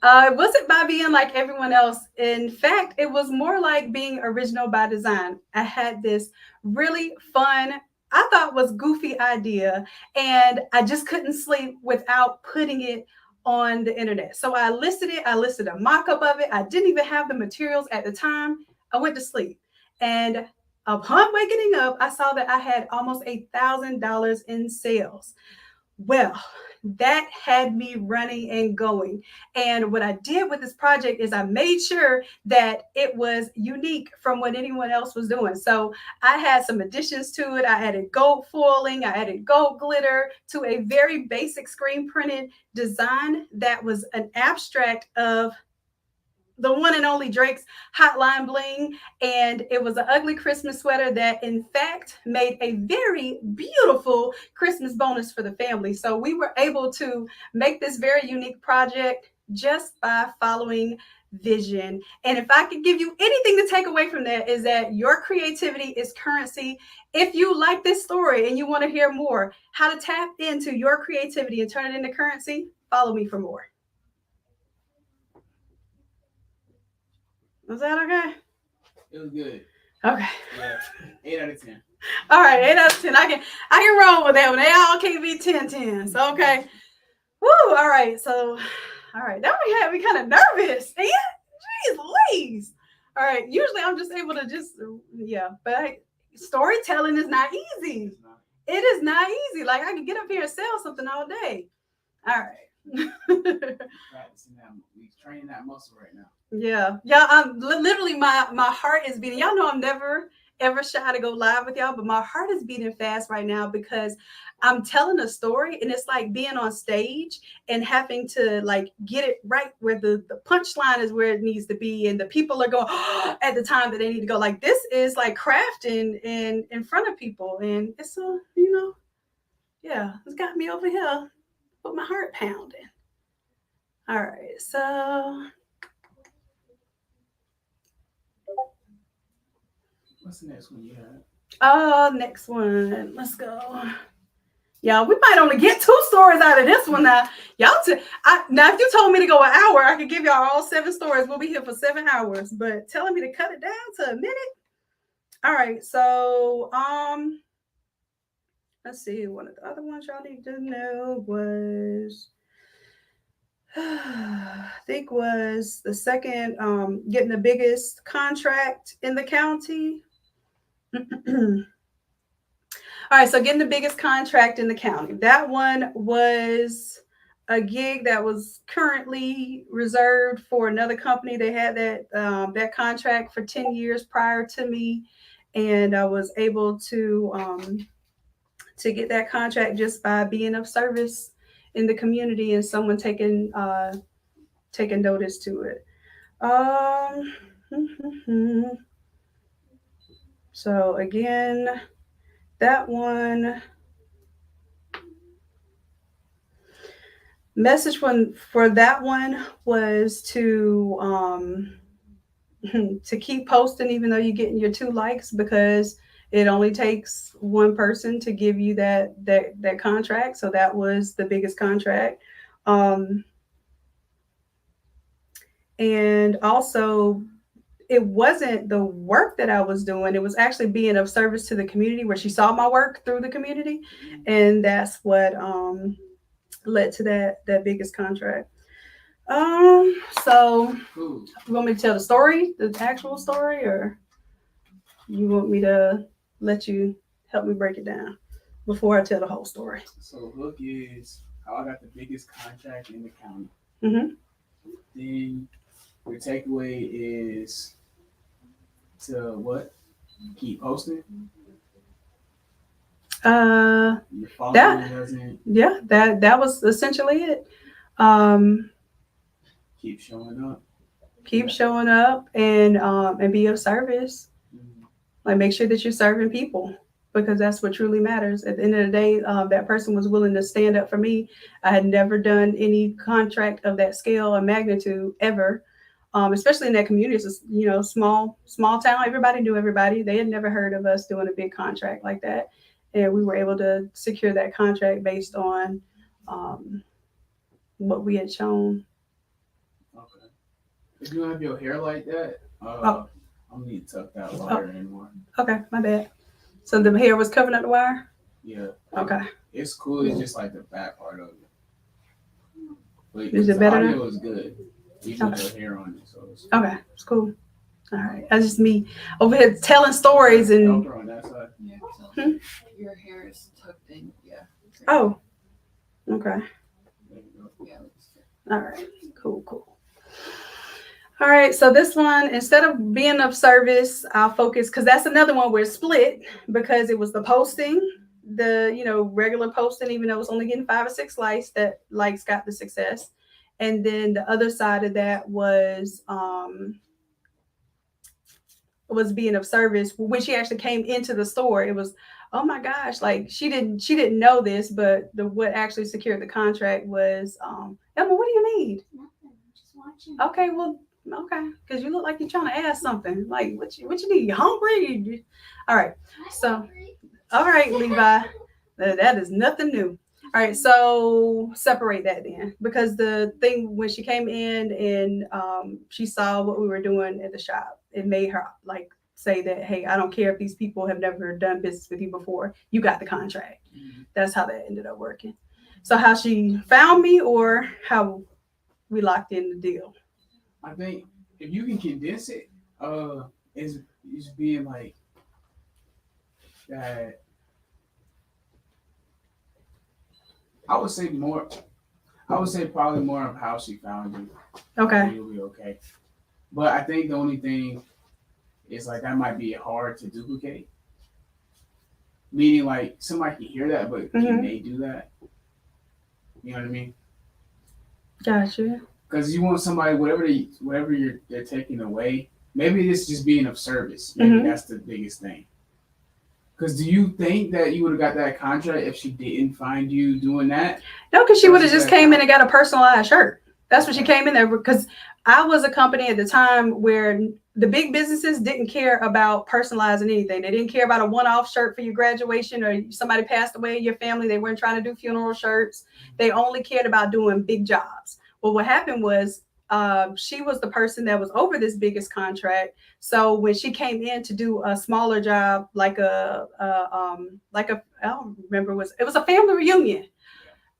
It wasn't by being like everyone else. In fact, it was more like being original by design. I had this really fun, I thought was goofy idea, and I just couldn't sleep without putting it on the internet. So I listed it. I listed a mock-up of it. I didn't even have the materials at the time. I went to sleep. And upon waking up, I saw that I had almost $1,000 in sales. Well, that had me running and going. And what I did with this project is I made sure that it was unique from what anyone else was doing. So I had some additions to it. I added gold foiling, I added gold glitter to a very basic screen printed design that was an abstract of the one and only Drake's Hotline Bling. And it was an ugly Christmas sweater that, in fact, made a very beautiful Christmas bonus for the family. So we were able to make this very unique project just by following vision. And if I could give you anything to take away from that, is that your creativity is currency. If you like this story and you want to hear more, how to tap into your creativity and turn it into currency, follow me for more. Was that okay? It was good. Okay. Yeah. 8 out of 10. All right, 8 out of 10. I can roll with that one. They all can't be 10-10s. Okay. Woo. All right. So, all right. That one had me kind of nervous. And jeez days. All right. Usually I'm just able to just, yeah, but storytelling is not easy. It is not easy. Like I can get up here and sell something all day. All right. Practicing that, we training that muscle right now. Yeah, yeah. I'm literally my heart is beating. Y'all know I'm never ever shy to go live with y'all, but my heart is beating fast right now because I'm telling a story, and it's like being on stage and having to like get it right where the punchline is where it needs to be, and the people are going at the time that they need to go. Like this is like crafting in front of people, and it's a yeah, it's got me over here with my heart pounding. All right, so. What's the next one you had? Next one. Let's go. Yeah, we might only get 2 stories out of this one now. Now, if you told me to go an hour, I could give y'all all 7 stories. We'll be here for 7 hours. But telling me to cut it down to a minute. All right. So, let's see. One of the other ones y'all need to know was, I think was the second, getting the biggest contract in the county. All right, so getting the biggest contract in the county. That one was a gig that was currently reserved for another company. They had that contract for 10 years prior to me, and I was able to get that contract just by being of service in the community and someone taking notice to it. Um, so again, that one. Message one for that one was to keep posting even though you're getting your 2 likes, because it only takes one person to give you that contract. So that was the biggest contract. And also, it wasn't the work that I was doing, it was actually being of service to the community, where she saw my work through the community, and that's what led to that biggest contract. So you want me to tell the story, the actual story, or you want me to let you help me break it down before I tell the whole story? So hook is how I got the biggest contract in the county. Mm-hmm. Then your takeaway is to what? Keep posting. Your following doesn't. Yeah, that was essentially it. Keep showing up. Keep showing up and be of service. Mm-hmm. Like make sure that you're serving people, because that's what truly matters. At the end of the day, that person was willing to stand up for me. I had never done any contract of that scale or magnitude ever, especially in that community. It's a small town. Everybody knew everybody. They had never heard of us doing a big contract like that, and we were able to secure that contract based on what we had shown. Okay. If you have your hair like that, I'm gonna need to tuck that wire in more. Okay, my bad. So the hair was covering up the wire? Yeah. Okay. It's cool. It's just like the back part of it. But is it better? The audio is good. Even with the hair on it. So okay, it's cool. All right. That's just me over here telling stories and. On that side. Yeah, your hair is tucked in. Yeah. Oh. Okay. Yeah. All right. Cool. All right, so this one, instead of being of service, I'll focus, because that's another one where it's split, because it was the posting, the regular posting, even though it was only getting 5 or 6 likes, that likes got the success. And then the other side of that was being of service. When she actually came into the store, it was, oh my gosh, like she didn't know this, but what actually secured the contract was Emma, what do you need? Nothing. I'm just watching. Okay, well. Okay, because you look like you're trying to ask something. Like, what you need? You hungry? All right. So, all right, Levi. That is nothing new. All right, so separate that then, because the thing when she came in and she saw what we were doing at the shop, it made her like say that, hey, I don't care if these people have never done business with you before. You got the contract. That's how that ended up working. So how she found me, or how we locked in the deal? I think if you can condense it, is being like that. I would say more. I would say probably more of how she found you. Okay. You'll be okay. But I think the only thing is like that might be hard to duplicate. Meaning like somebody can hear that, but can they do that? You know what I mean? Gotcha. Because you want somebody, whatever they're taking away. Maybe it's just being of service. Maybe that's the biggest thing. Because do you think that you would have got that contract if she didn't find you doing that? No, because she would have just came in and got a personalized shirt. That's what she came in there because I was a company at the time where the big businesses didn't care about personalizing anything. They didn't care about a one-off shirt for your graduation or somebody passed away in your family. They weren't trying to do funeral shirts. They only cared about doing big jobs. Well, what happened was she was the person that was over this biggest contract. So when she came in to do a smaller job, like I don't remember, it was a family reunion.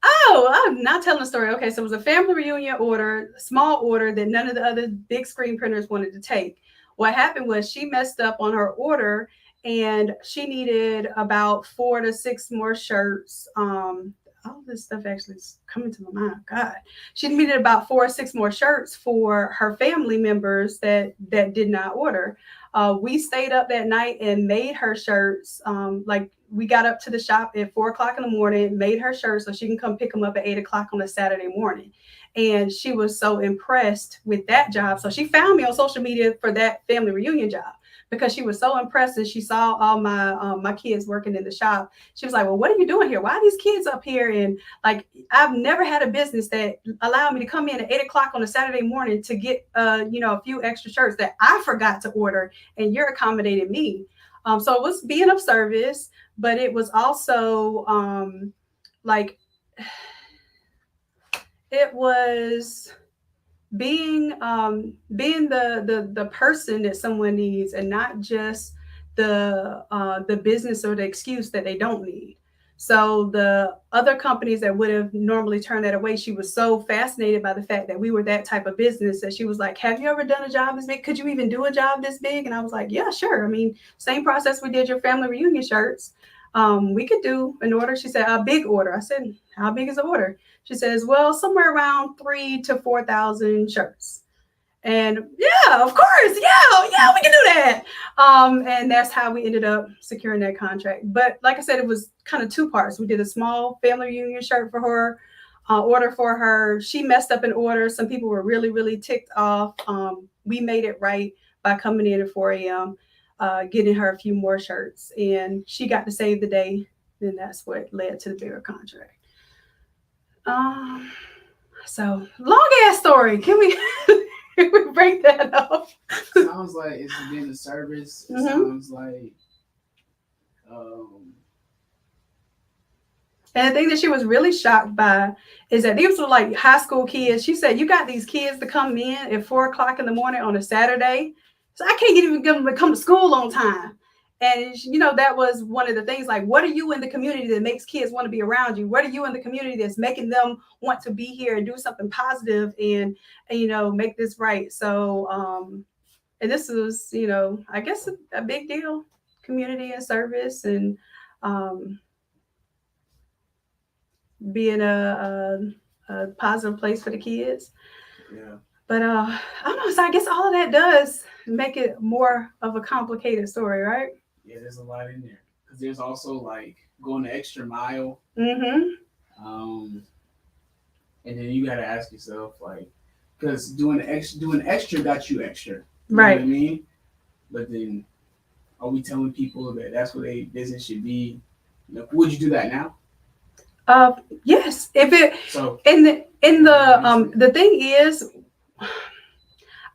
Oh, I'm not telling the story. Okay, so it was a family reunion order, small order that none of the other big screen printers wanted to take. What happened was she messed up on her order and she needed about 4 to 6 more shirts. All this stuff actually is coming to my mind. God, she needed about 4 or 6 more shirts for her family members that did not order. We stayed up that night and made her shirts. Like we got up to the shop at 4 o'clock in the morning, made her shirts so she can come pick them up at 8 o'clock on a Saturday morning. And she was so impressed with that job. So she found me on social media for that family reunion job because she was so impressed and she saw all my kids working in the shop. She was like, well, what are you doing here? Why are these kids up here? And like, I've never had a business that allowed me to come in at 8 o'clock on a Saturday morning to get, a few extra shirts that I forgot to order and you're accommodating me. So it was being of service, but it was also it was being the person that someone needs and not just the business or the excuse that they don't need. So the other companies that would have normally turned that away, she was so fascinated by the fact that we were that type of business that she was like, have you ever done a job this big? Could you even do a job this big? And I was like, yeah, sure. I mean, same process we did your family reunion shirts. We could do an order. She said, a big order. I said, how big is the order? She says, well, somewhere around 3,000 to 4,000 shirts. And yeah, of course. Yeah, we can do that. And that's how we ended up securing that contract. But like I said, it was kind of 2 parts. We did a small family reunion shirt for her, order for her. She messed up an order. Some people were really, really ticked off. We made it right by coming in at 4 a.m., getting her a few more shirts. And she got to save the day. And that's what led to the bigger contract. So long ass story. Can we break that up? Sounds like it's been a service. It sounds like and the thing that she was really shocked by is that these were like high school kids. She said, you got these kids to come in at 4 o'clock in the morning on a Saturday. So I can't even get them to come to school on time. And, that was one of the things, like, what are you in the community that makes kids want to be around you? What are you in the community that's making them want to be here and do something positive and make this right? So, and this was, I guess a big deal, community and service and being a positive place for the kids. Yeah. But I don't know. So I guess all of that does make it more of a complicated story, right? Yeah, there's a lot in there because there's also like going the extra mile. Mm-hmm. And then you got to ask yourself, like, because doing extra got you extra. You Right. know what I mean? But then, are we telling people that that's what a business should be? Would you do that now? Yes. If it so the thing is,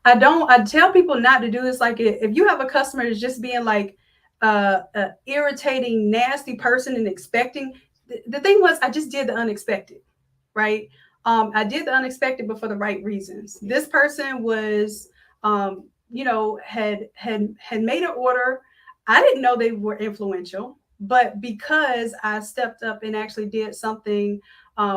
I tell people not to do this. Like if you have a customer that's just being like a irritating, nasty person and expecting, the thing was I just did the unexpected, right? I did the unexpected, but for the right reasons. This person was, had made an order. I didn't know they were influential, but because I stepped up and actually did something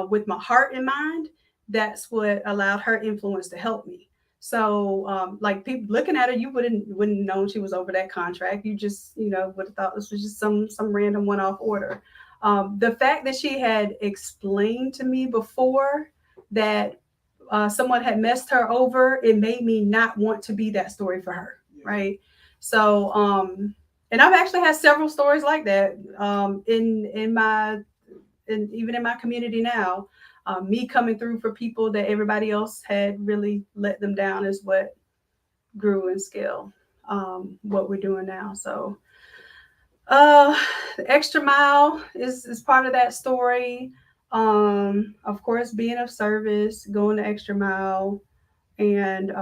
with my heart in mind, that's what allowed her influence to help me. So, like people looking at her, you wouldn't know she was over that contract. You just, would have thought this was just some random one-off order. The fact that she had explained to me before that someone had messed her over, it made me not want to be that story for her, right? So, and I've actually had several stories like that even in my community now. Me coming through for people that everybody else had really let them down is what grew in scale, what we're doing now. So the extra mile is part of that story. Of course, being of service, going the extra mile, and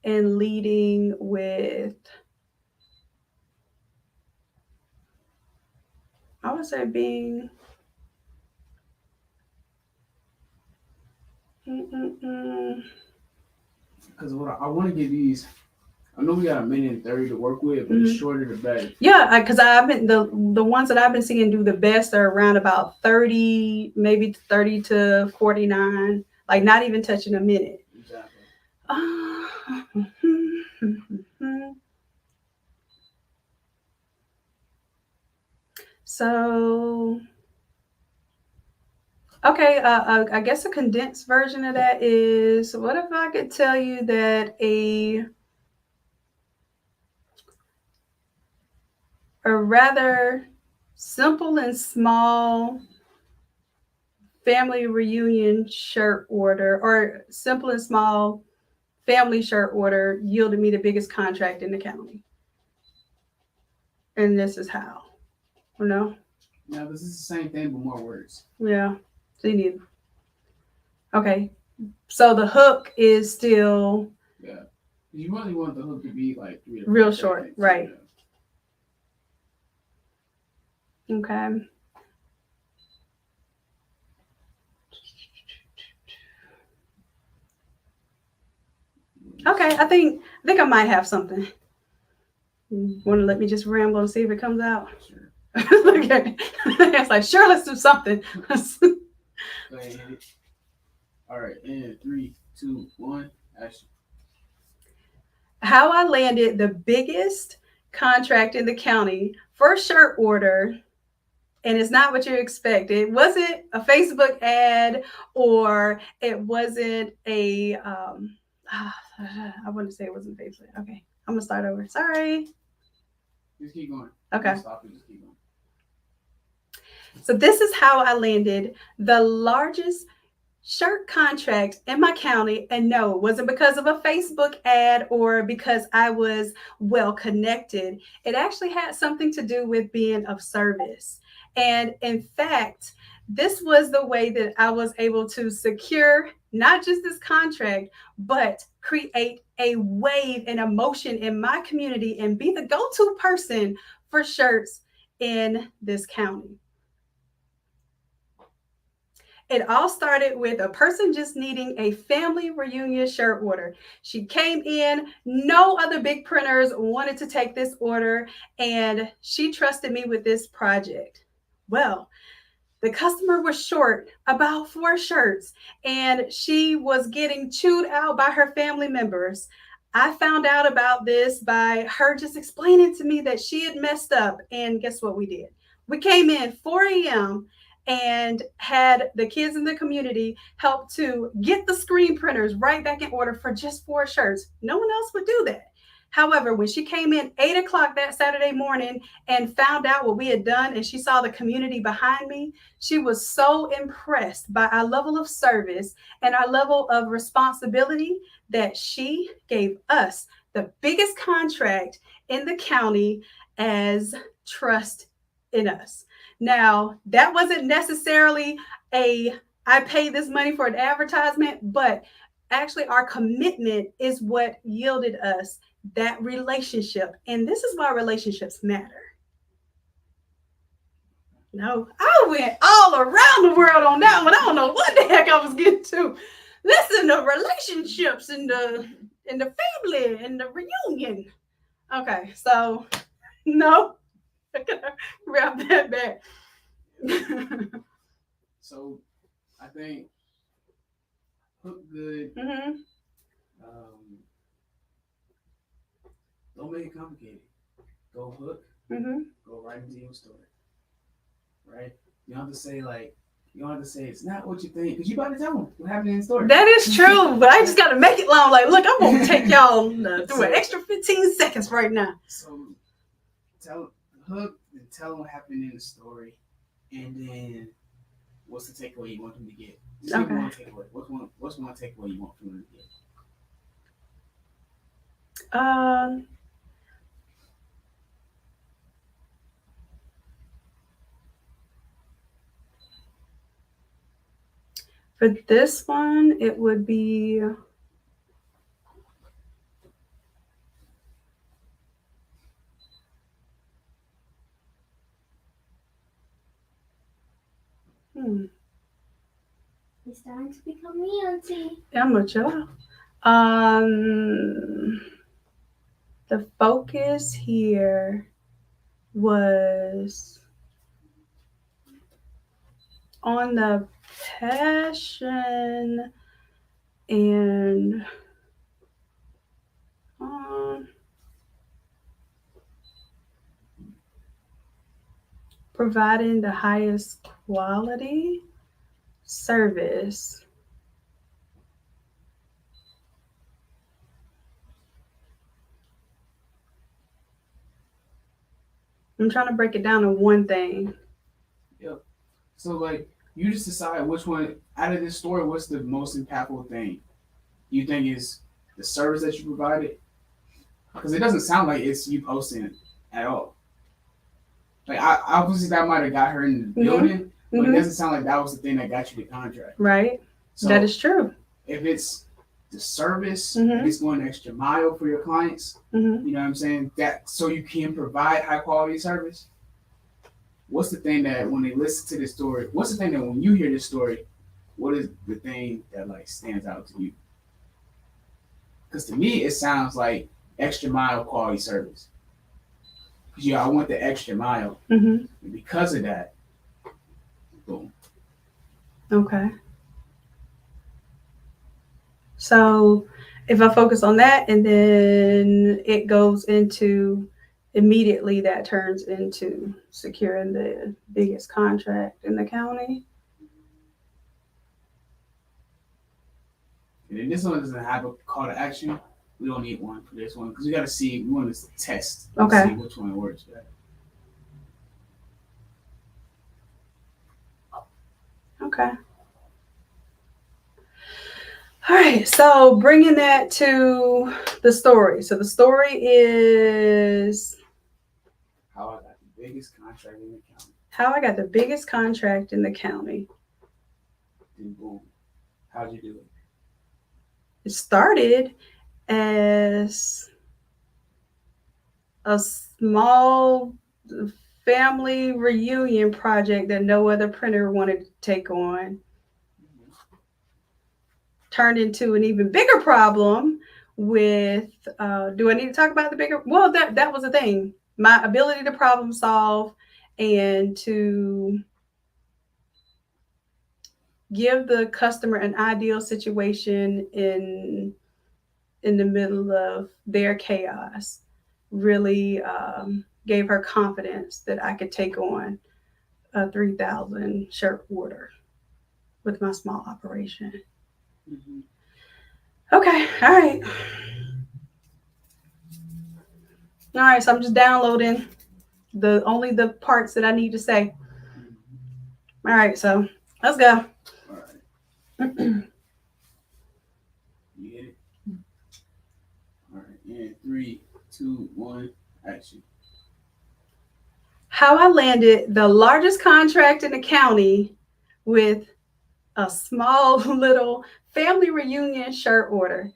leading with, I would say, being Because what I want to give these, I know we got a minute and 30 to work with, but the shorter the better. Yeah, because I've been the ones that I've been seeing do the best are around about 30, maybe 30 to 49, like not even touching a minute. Exactly. So, okay, I guess a condensed version of that is, what if I could tell you that a rather simple and small family reunion shirt order, or simple and small family shirt order, yielded me the biggest contract in the county. And this is how. No? Now, this is the same thing, but more words. Yeah. So you need. Okay. So the hook is still. Yeah. You really want the hook to be like real short, seconds, right? Yeah. Okay. Okay, I think I might have something. Want to let me just ramble and see if it comes out? Sure. Okay. It's like, sure, let's do something. Go ahead. All right, and 3, 2, 1, action. How I landed the biggest contract in the county for a shirt order, and it's not what you expect. It wasn't a Facebook ad, or it wasn't a I wouldn't say it wasn't Facebook. Okay, I'm gonna start over. Sorry. Just keep going. Okay. Stop and just keep going. So this is how I landed the largest shirt contract in my county. And no, it wasn't because of a Facebook ad or because I was well connected. It actually had something to do with being of service. And in fact, this was the way that I was able to secure not just this contract, but create a wave and emotion in my community and be the go-to person for shirts in this county. It all started with a person just needing a family reunion shirt order. She came in, no other big printers wanted to take this order, and she trusted me with this project. Well, the customer was short about 4 shirts, and she was getting chewed out by her family members. I found out about this by her just explaining to me that she had messed up, and guess what we did? We came in 4 a.m. and had the kids in the community help to get the screen printers right back in order for just 4 shirts. No one else would do that. However, when she came in 8 o'clock that Saturday morning and found out what we had done, and she saw the community behind me, she was so impressed by our level of service and our level of responsibility that she gave us the biggest contract in the county as trust in us. Now, that wasn't necessarily I paid this money for an advertisement, but actually our commitment is what yielded us that relationship. And this is why relationships matter. No, I went all around the world on that one. I don't know what the heck I was getting to. Listen, the relationships and the family and the reunion. Okay, so no, I gotta wrap that back. So I think hook good. Mm-hmm. Don't make it complicated. Go hook. Mm-hmm. Go right into your story. Right? You don't have to say like. You don't have to say it's not what you think, because you about to tell them what happened in the story. That is true, but I just got to make it long. Like, look, I'm going to take y'all through an extra 15 seconds right now. So, tell hook, and tell them what happened in the story, and then what's the takeaway you want them to get? Just Okay. one takeaway. What's one takeaway you want them to get? For this one, it would be He's starting to become me, Auntie. I'm gonna chill out. The focus here was on the passion and providing the highest quality service. I'm trying to break it down to one thing. Yep. So like you just decide which one out of this story, what's the most impactful thing you think is the service that you provided? Because it doesn't sound like it's you posting it at all. Like obviously that might have got her in the building, but it doesn't sound like that was the thing that got you the contract. Right. So that is true. If it's the service, if it's going an extra mile for your clients, you know what I'm saying? That so you can provide high quality service. What's the thing that when they listen to this story, what's the thing that when you hear this story, what is the thing that like stands out to you? Because to me, it sounds like extra mile quality service. Because I want the extra mile. And because of that, boom. Okay. So if I focus on that and then it goes into immediately that turns into securing the biggest contract in the county. And then this one doesn't have a call to action. We don't need one for this one because we got to see. We want to test. Okay. See which one works better. Okay. All right. So bringing that to the story. So the story is how I got the biggest contract in the county. How I got the biggest contract in the county. And boom. How'd you do it? It started as a small family reunion project that no other printer wanted to take on. Turned into an even bigger problem with, do I need to talk about the bigger? Well, that was the thing. My ability to problem solve and to give the customer an ideal situation in the middle of their chaos really gave her confidence that I could take on a 3,000 shirt order with my small operation. Okay, all right. All right, so I'm just downloading only the parts that I need to say. All right, so let's go. All right. You get it? All right, and 3, 2, 1, action. How I landed the largest contract in the county with a small little family reunion shirt order.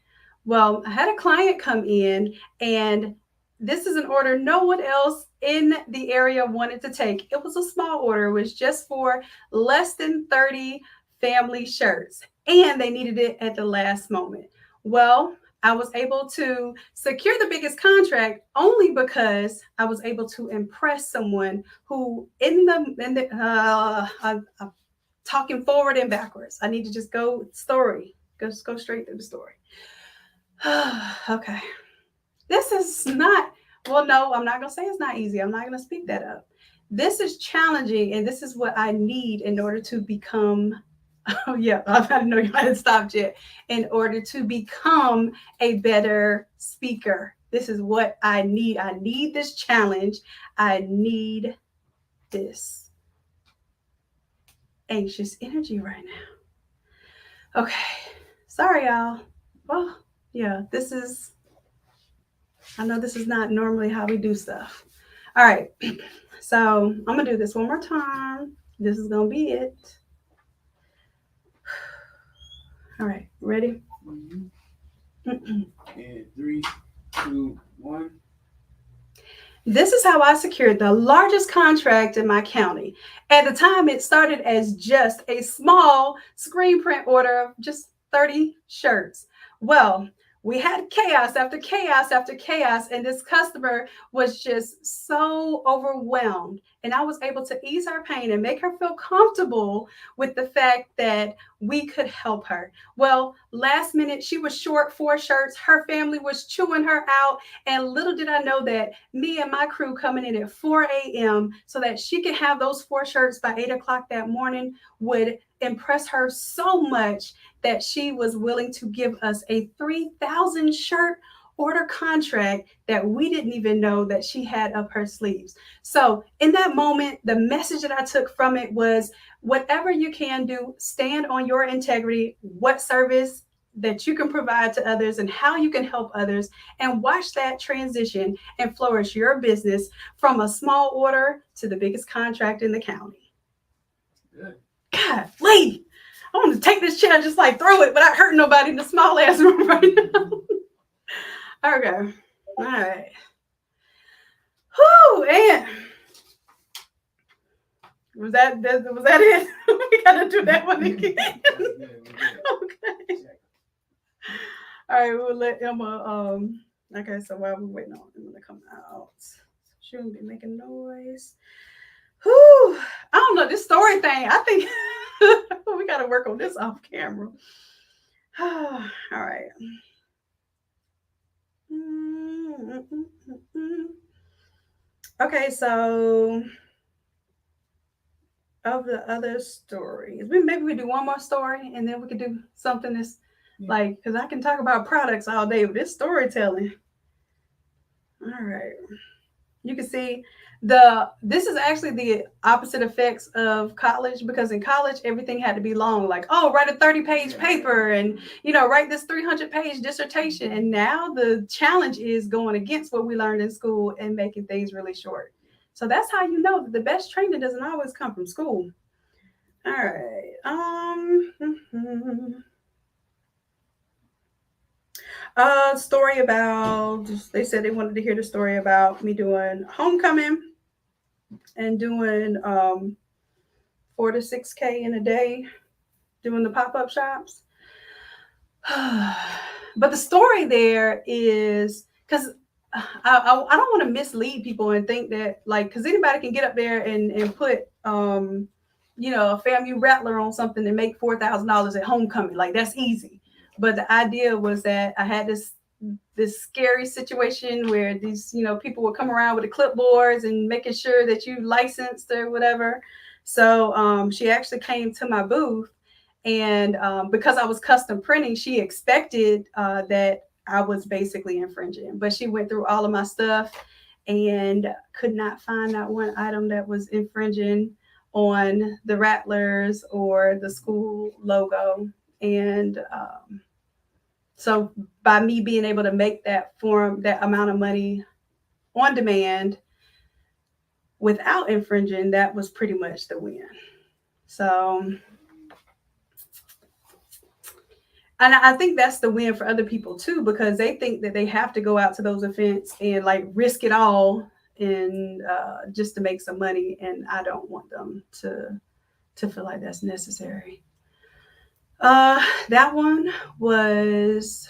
Well, I had a client come in and this is an order no one else in the area wanted to take. It was a small order. It was just for less than 30 family shirts and they needed it at the last moment. Well, I was able to secure the biggest contract only because I was able to impress someone who talking forward and backwards. I need to just go story. Just go straight through the story. Okay. This is not, well, no, I'm not going to say it's not easy. I'm not going to speak that up. This is challenging, and this is what I need in order to become. Oh, yeah, I didn't know you hadn't stopped yet. In order to become a better speaker, this is what I need. I need this challenge. I need this anxious energy right now. Okay. Sorry, y'all. Well, yeah, I know this is not normally how we do stuff. All right. So I'm going to do this one more time. This is going to be it. All right. Ready? And 3, 2, 1. This is how I secured the largest contract in my county. At the time, it started as just a small screen print order of just 30 shirts. Well, we had chaos after chaos after chaos, and this customer was just so overwhelmed. And I was able to ease her pain and make her feel comfortable with the fact that we could help her. Well, last minute, she was short 4 shirts. Her family was chewing her out. And little did I know that me and my crew coming in at 4 a.m. so that she could have those 4 shirts by 8 o'clock that morning would impress her so much that she was willing to give us a 3,000 shirt order contract that we didn't even know that she had up her sleeves. So in that moment, the message that I took from it was, whatever you can do, stand on your integrity, what service that you can provide to others and how you can help others, and watch that transition and flourish your business from a small order to the biggest contract in the county. Good. God, lady, I want to take this chair and just like throw it without hurting nobody in the small ass room right now. Okay. All right. Whoo, and was that it? We gotta do that one again. Okay. All right, we'll let Emma. Okay, so while we're waiting on Emma to come out, she won't be making noise. Whew, I don't know this story thing. I think we gotta work on this off camera. All right. Okay, so of the other stories, maybe we do one more story and then we could do something that's like, because I can talk about products all day, but this storytelling. All right. You can see this is actually the opposite effects of college, because in college everything had to be long, like, oh, write a 30-page paper and write this 300-page dissertation. And now the challenge is going against what we learned in school and making things really short. So that's how you know that the best training doesn't always come from school. All right. Story about, they said they wanted to hear the story about me doing homecoming and doing 4 to 6K in a day, doing the pop-up shops. But the story there is, because I don't want to mislead people and think that, like, because anybody can get up there and put a FAMU Rattler on something and make $4,000 at homecoming. Like, that's easy. But the idea was that I had this scary situation where these, people would come around with the clipboards and making sure that you licensed or whatever. So she actually came to my booth, and because I was custom printing, she expected that I was basically infringing. But she went through all of my stuff and could not find that one item that was infringing on the Rattlers or the school logo. And so by me being able to make that amount of money on demand without infringing, that was pretty much the win. So, and I think that's the win for other people too, because they think that they have to go out to those events and like risk it all and just to make some money. And I don't want them to feel like that's necessary. That one was,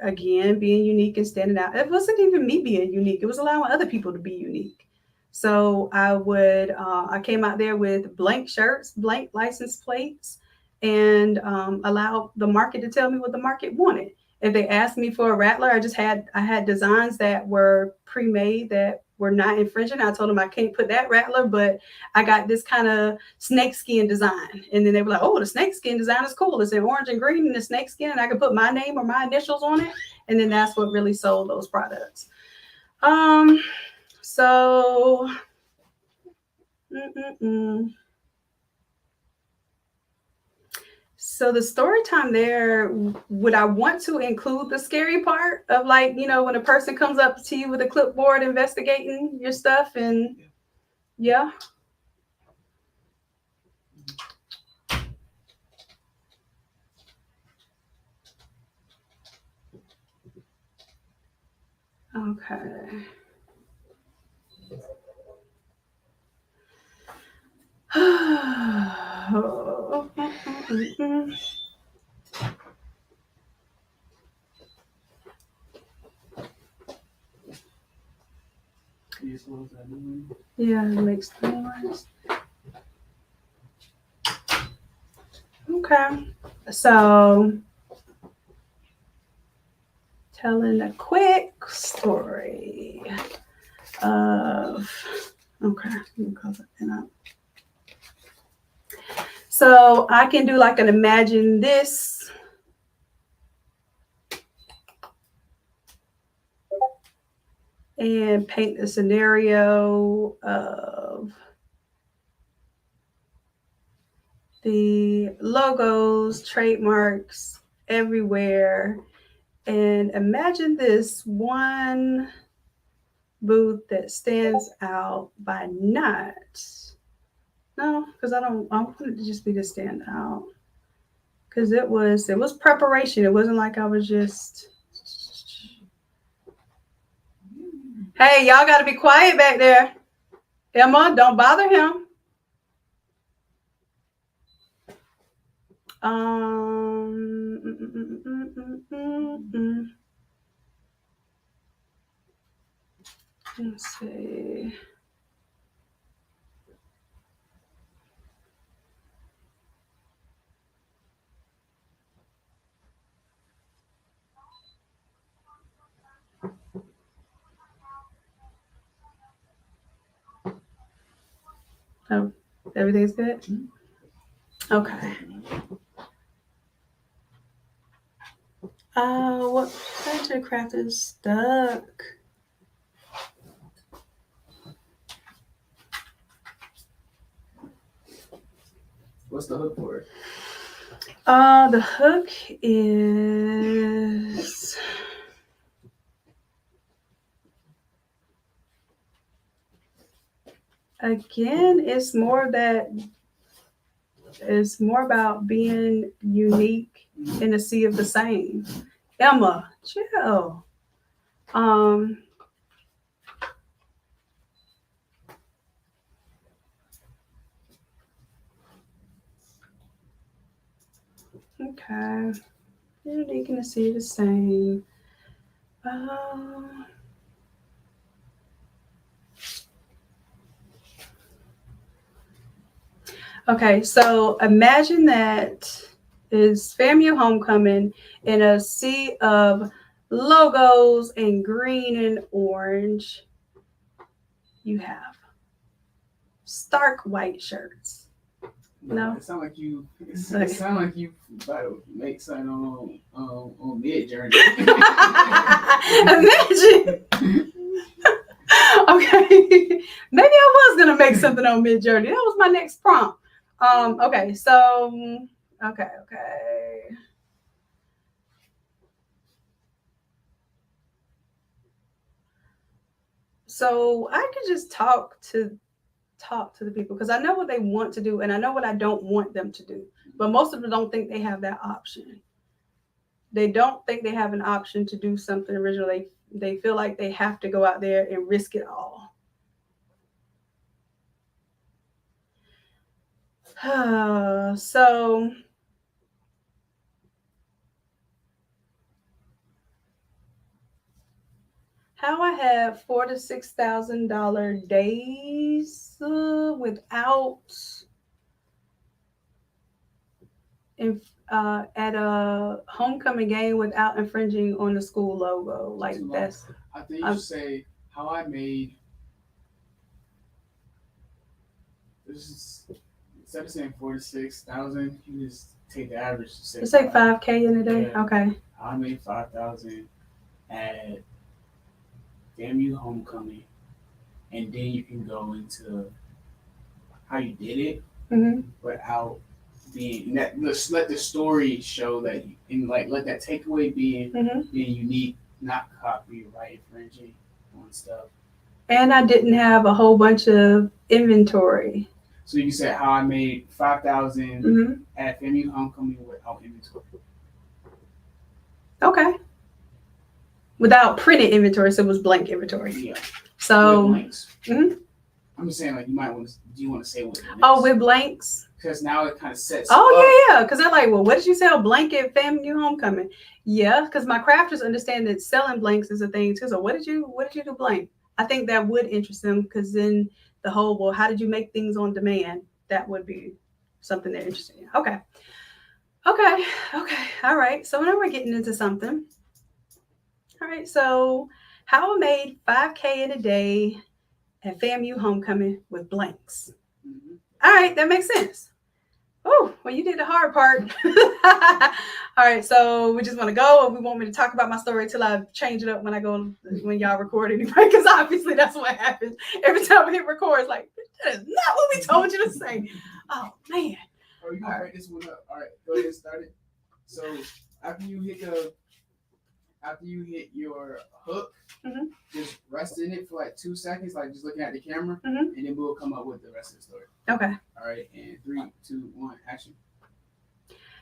again, being unique and standing out. It wasn't even me being unique. It was allowing other people to be unique. So I came out there with blank shirts, blank license plates, and allow the market to tell me what the market wanted. If they asked me for a rattler, I had designs that were pre-made that were not infringing. I told them I can't put that rattler, but I got this kind of snakeskin design. And then they were like, oh, the snakeskin design is cool. It's in orange and green and the snakeskin, and I can put my name or my initials on it. And then that's what really sold those products. So So the story time there, would I want to include the scary part of, like, you know, when a person comes up to you with a clipboard investigating your stuff and yeah. Okay. Yeah, it makes noise. Okay. So, telling a quick story of, okay, let me close that thing up. So I can do like an imagine this. And paint the scenario of the logos, trademarks everywhere. And imagine this one booth that stands out by not. No, because I want it to just be to stand out. Because it was preparation. It wasn't like I was just. Hey, y'all got to be quiet back there. Emma, don't bother him. Let's see. Oh, everything's good? Okay. What printer craft is stuck? What's the hook for it? The hook is again, it's more about being unique in a sea of the same. Emma, chill. Okay. Unique in a sea of the same. Okay, so imagine that is FAMU homecoming in a sea of logos in green and orange. You have stark white shirts. No, it sounds like you. It sounds like you about to make something on Mid Journey. Imagine. Okay, maybe I was gonna make something on Mid Journey. That was my next prompt. Okay, so okay. So I could just talk to the people because I know what they want to do and I know what I don't want them to do. But most of them don't think they have that option. They don't think they have an option to do something original. They feel like they have to go out there and risk it all. So how I have $4,000 to $6,000 days without at a homecoming game without infringing on the school logo. Like Too long. that's I think you should say how I made. This is instead of saying 46,000, you just take the average. let's say 5K in a day. Yeah. Okay. How I made 5,000 at FAMU homecoming, and then you can go into how you did it Mm-hmm. without being that. Let's let the story show that, and like let that takeaway being Mm-hmm. being unique, not copyright infringing on stuff. And I didn't have a whole bunch of inventory. So you can say how I made 5,000 Mm-hmm. at FAMU homecoming without inventory. Okay. Without printed inventory, so it was blank inventory. Yeah. So. With blanks. Mhm. I'm just saying, like, you might want to. Do you want to say what? Oh, with blanks. Because now it kind of sets. Oh yeah. Because they're like, well, what did you sell? Blanket family homecoming. Yeah, because my crafters understand that selling blanks is a thing too. So what did you do blank? I think that would interest them because then the whole, well, how did you make things on demand? That would be something they're interested in. Okay. All right. So now we're getting into something. All right. So how I made 5K in a day at FAMU homecoming with blanks. Mm-hmm. All right, that makes sense. Oh, well, you did the hard part. All right, so we just want to go, or we want me to talk about my story till I change it up when y'all record anyway? Because obviously that's what happens every time we hit record. It's like, that is not what we told you to say. Oh man. Oh, you gonna write this one up? All right, go ahead and start it. So after you hit your hook, Mhm. just rest in it for like 2 seconds, like just looking at the camera, Mhm. and then we'll come up with the rest of the story. Okay. All right, and 3, 2, 1, action.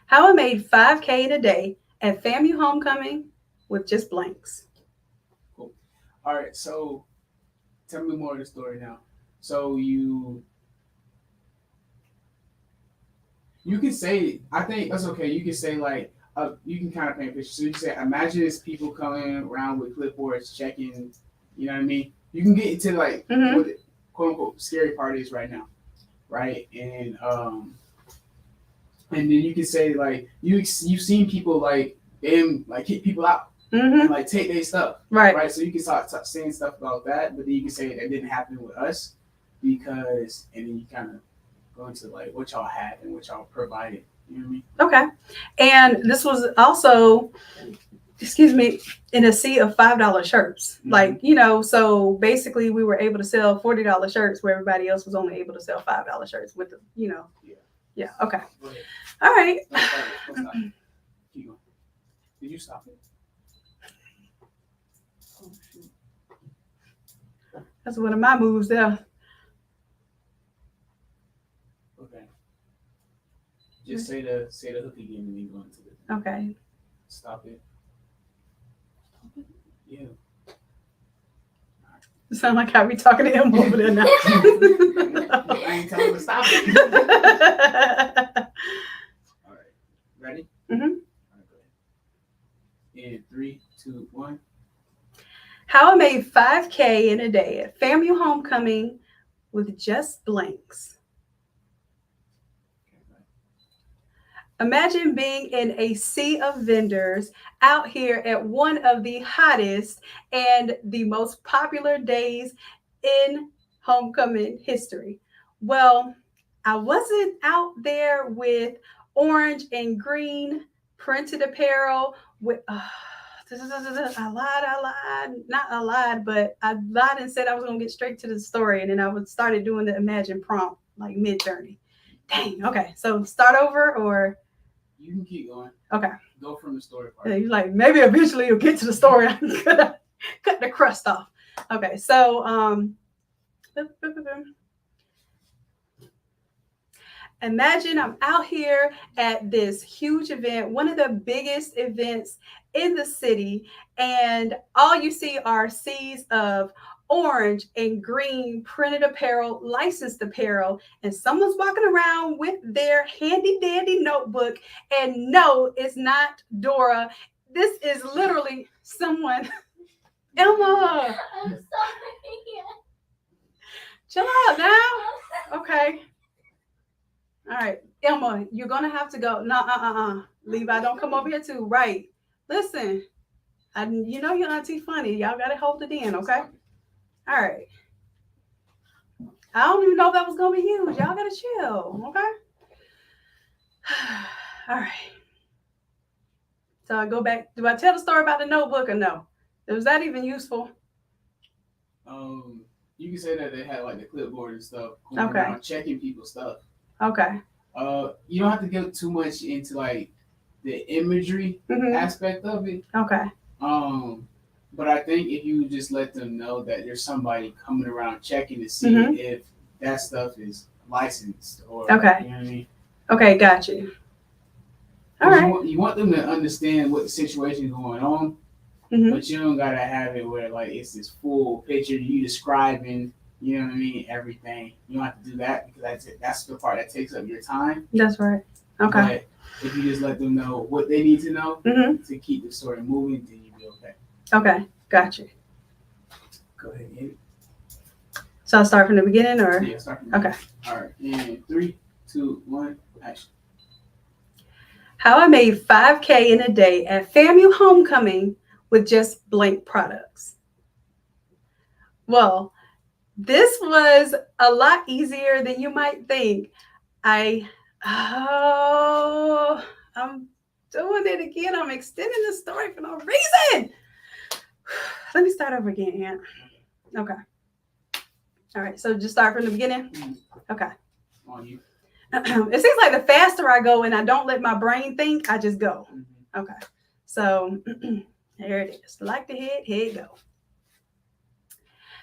How I made 5K in a day at FAMU homecoming with just blanks. Cool. All right, so tell me more of the story now. So you can say, I think that's okay. You can say like, you can kind of paint a picture. So you can say, imagine it's people coming around with clipboards, checking. You know what I mean? You can get into like Mhm. what the quote unquote scary part is right now, right? And then you can say like you've seen people like them like kick people out Mm-hmm. and like take their stuff, Right. right? So you can start saying stuff about that, but then you can say that didn't happen with us because, and then you kind of go into like what y'all had and what y'all provided. You know what I mean? Okay. And this was also, in a sea of $5 shirts. Mhm. Like, so basically we were able to sell $40 shirts where everybody else was only able to sell $5 shirts with the. Yeah. Okay. Go ahead. All right. Don't stop. Keep going. Did you stop it? Oh, shoot. That's one of my moves there. Okay. Just say the hook again and then go into the. Okay. Stop it. Yeah. You sound like how we talking to him over there now. I ain't telling him to stop it. All right. Ready? Mhm. All right, go ahead. In 3, 2, 1. How I made 5K in a day at FAMU homecoming with just blanks. Imagine being in a sea of vendors out here at one of the hottest and the most popular days in homecoming history. Well, I wasn't out there with orange and green printed apparel with I lied. Not I lied, but I lied and said I was gonna get straight to the story, and then I started doing the imagine prompt like mid-journey. Dang, okay. So start over or You can keep going. okay. Go from the story part. Yeah, you're like, maybe eventually you'll get to the story. I'm gonna cut the crust off. Okay, so imagine I'm out here at this huge event, one of the biggest events in the city, and all you see are seas of orange and green printed apparel, licensed apparel, and someone's walking around with their handy dandy notebook. And no, it's not Dora. This is literally someone. Emma, I'm sorry. chill out now. Okay. All right, Emma, you're gonna have to go. No, Levi, don't come over here too. Right. Listen, you know your auntie funny. Y'all gotta hold it in, okay? All right. I don't even know if that was gonna be huge. Y'all gotta chill, okay? All right. So I go back. Do I tell the story about the notebook or no? Was that even useful? You can say that they had like the clipboard and stuff going Okay. around checking people's stuff. Okay. You don't have to get too much into like the imagery aspect of it. Okay. But I think if you just let them know that there's somebody coming around checking to see if that stuff is licensed or okay. You know what I mean? Okay, got you. All right. You want them to understand what the situation is going on, but you don't gotta have it where like it's this full picture you describing, you know what I mean, everything. You don't have to do that because that's the part that takes up your time. That's right. Okay. But if you just let them know what they need to know to keep the story moving, then you'll be okay. Okay, got you. Go ahead, Amy. So I'll start from the beginning, or start from the beginning. All right, and 3, 2, 1, action. How I made $5K in a day at FAMU homecoming with just blank products. Well, this was a lot easier than you might think. I'm doing it again. I'm extending the story for no reason. Let me start over again, Aunt. Okay. All right. So just start from the beginning. Okay. On you. It seems like the faster I go and I don't let my brain think, I just go. Okay. So there it is. Like the head, here you go.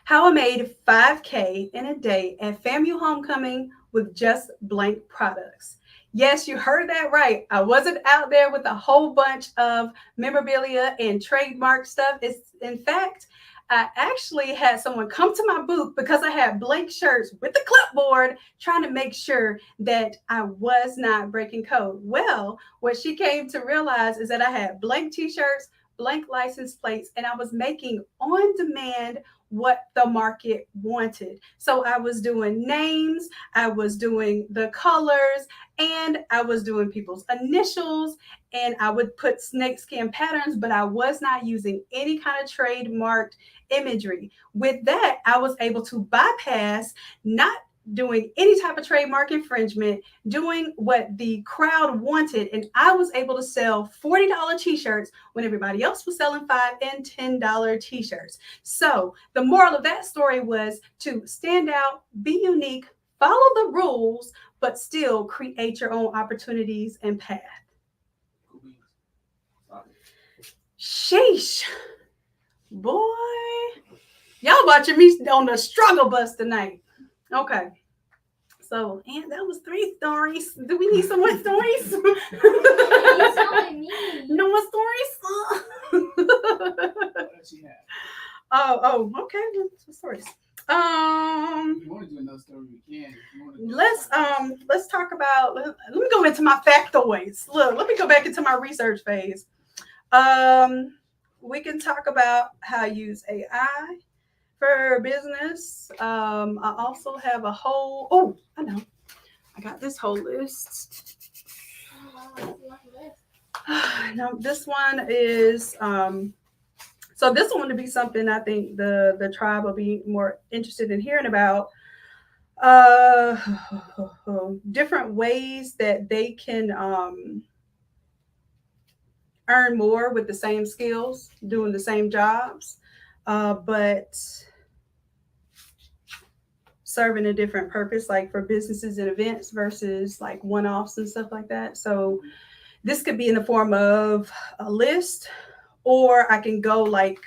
How I made $5K in a day at FAMU homecoming with just blank products. Yes, you heard that right. I wasn't out there with a whole bunch of memorabilia and trademark stuff. In fact, I actually had someone come to my booth because I had blank shirts with the clipboard trying to make sure that I was not breaking code. Well, what she came to realize is that I had blank t-shirts, blank license plates, and I was making on demand what the market wanted. So I was doing names, I was doing the colors, and I was doing people's initials, and I would put snakeskin patterns, but I was not using any kind of trademarked imagery. With that, I was able to bypass not doing any type of trademark infringement, doing what the crowd wanted, and I was able to sell $40 t-shirts when everybody else was selling $5 and $10 t-shirts. So the moral of that story was to stand out, be unique, follow the rules, but still create your own opportunities and path. Sheesh. Boy, y'all watching me on the struggle bus tonight. Okay. So, and that was 3 stories. Do we need some more stories? No more stories? Oh, okay. What's stories? If you want to do another story, we can. Let's talk about. Let me go into my factoids. Look, let me go back into my research phase. We can talk about how I use AI for business. I also have a whole. Oh, I know. I got this whole list. Now this one is. So this one would be something I think the tribe will be more interested in hearing about. Different ways that they can earn more with the same skills, doing the same jobs, but serving a different purpose, like for businesses and events versus like one-offs and stuff like that. So this could be in the form of a list, or I can go like